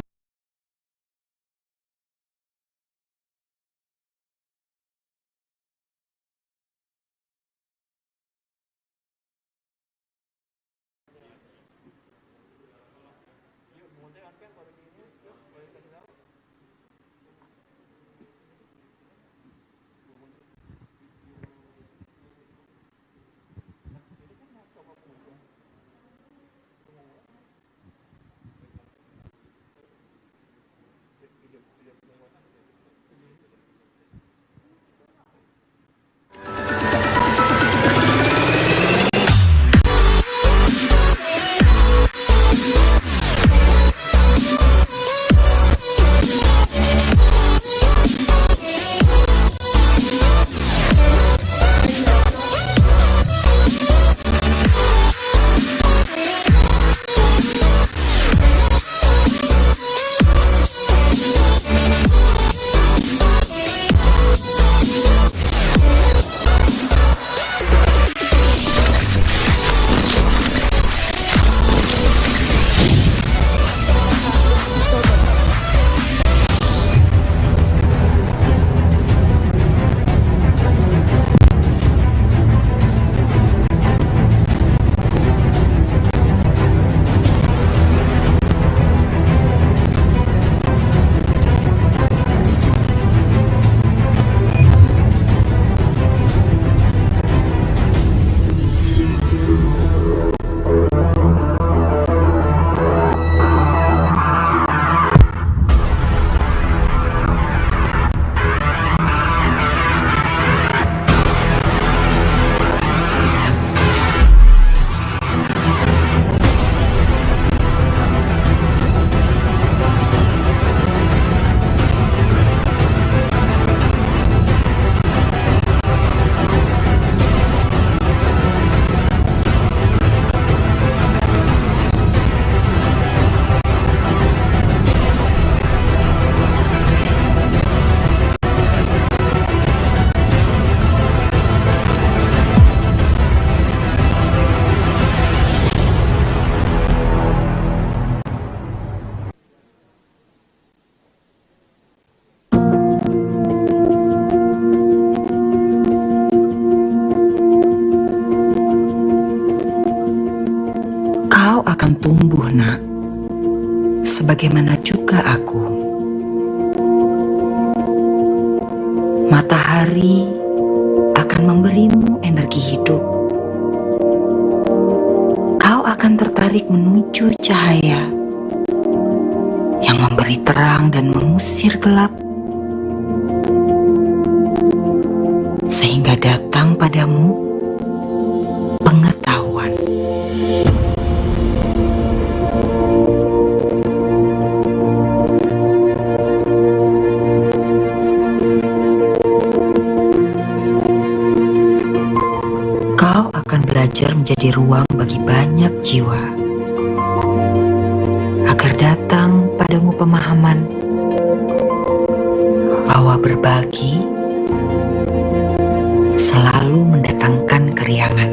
Kau akan tumbuh, nak, sebagaimana juga aku. Matahari akan memberimu energi hidup. Kau akan tertarik menuju cahaya yang memberi terang dan mengusir gelap, sehingga datang padamu pengetahuan. Kau akan belajar menjadi ruang bagi banyak jiwa, agar datang padamu pemahaman bahwa berbagi selalu mendatangkan keriangan.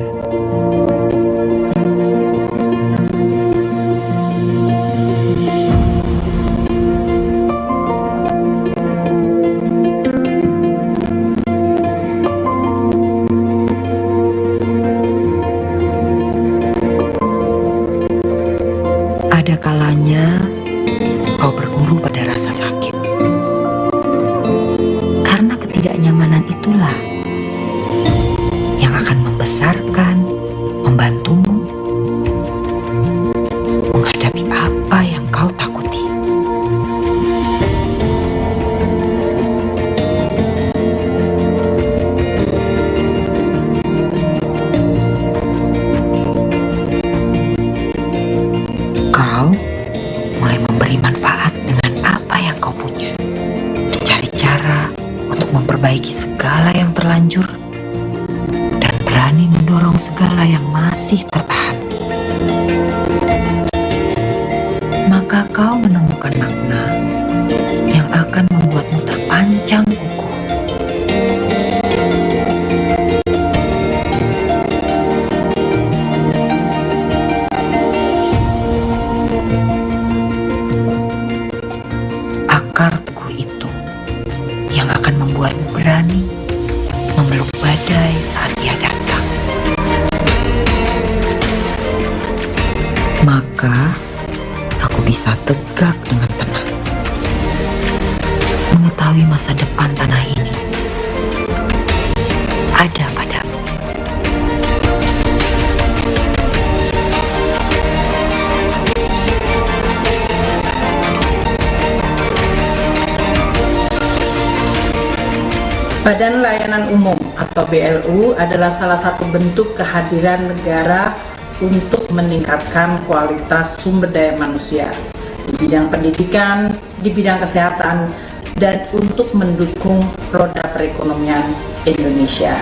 Ada kalanya kau berguru pada rasa sakit, karena ketidaknyamanan itulah yang akan membesarkan, membantumu menghadapi apa yang kau takuti. Kau mulai memberi manfaat dengan apa yang kau punya, mencari cara untuk memperbaiki segala yang terlanjur, dan berani mendorong segala yang masih tertahan. Maka kau menemukan makna yang akan membuatmu terpancang kukuh. Akar teguh itu yang akan membuatmu berani memeluk badai saat ia datang. Maka aku bisa tegak dengan tenang, mengetahui masa depan tanah ini ada padamu. Badan Layanan Umum atau BLU adalah salah satu bentuk kehadiran negara untuk meningkatkan kualitas sumber daya manusia di bidang pendidikan, di bidang kesehatan, dan untuk mendukung roda perekonomian Indonesia.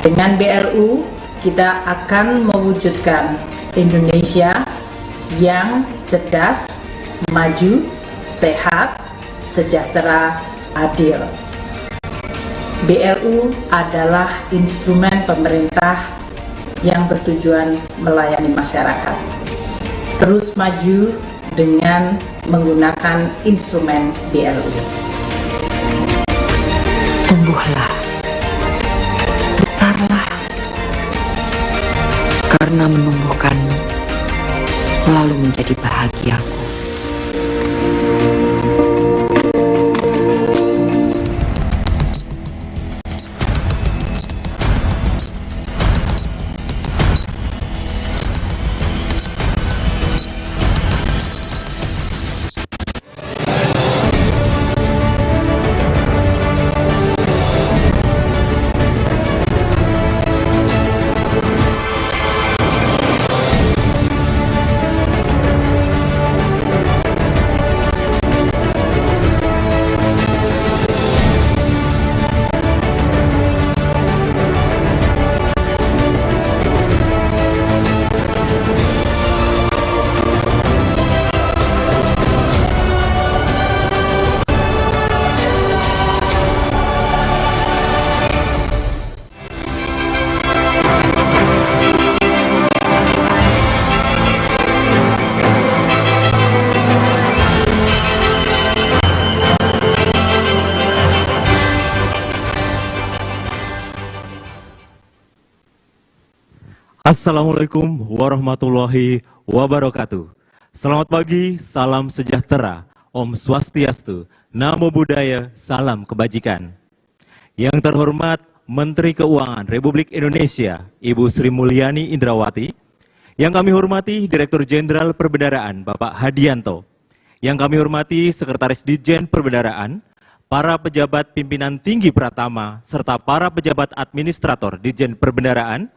Dengan BLU, kita akan mewujudkan Indonesia yang cerdas, maju, sehat, sejahtera, adil. BLU adalah instrumen pemerintah yang bertujuan melayani masyarakat. Terus maju dengan menggunakan instrumen BLU. Tumbuhlah, besarlah, karena menumbuhkanmu selalu menjadi bahagiaku. Assalamualaikum warahmatullahi wabarakatuh. Selamat pagi, salam sejahtera, Om Swastiastu, Namo Buddhaya, salam kebajikan. Yang terhormat Menteri Keuangan Republik Indonesia, Ibu Sri Mulyani Indrawati. Yang kami hormati Direktur Jenderal Perbendaharaan, Bapak Hadianto. Yang kami hormati Sekretaris Ditjen Perbendaharaan, para pejabat pimpinan tinggi Pratama, serta para pejabat administrator Ditjen Perbendaharaan.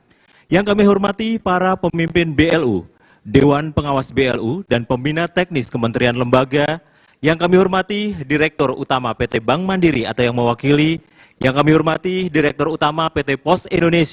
Yang kami hormati para pemimpin BLU, Dewan Pengawas BLU, dan pembina teknis Kementerian Lembaga. Yang kami hormati Direktur Utama PT Bank Mandiri atau yang mewakili. Yang kami hormati Direktur Utama PT Pos Indonesia.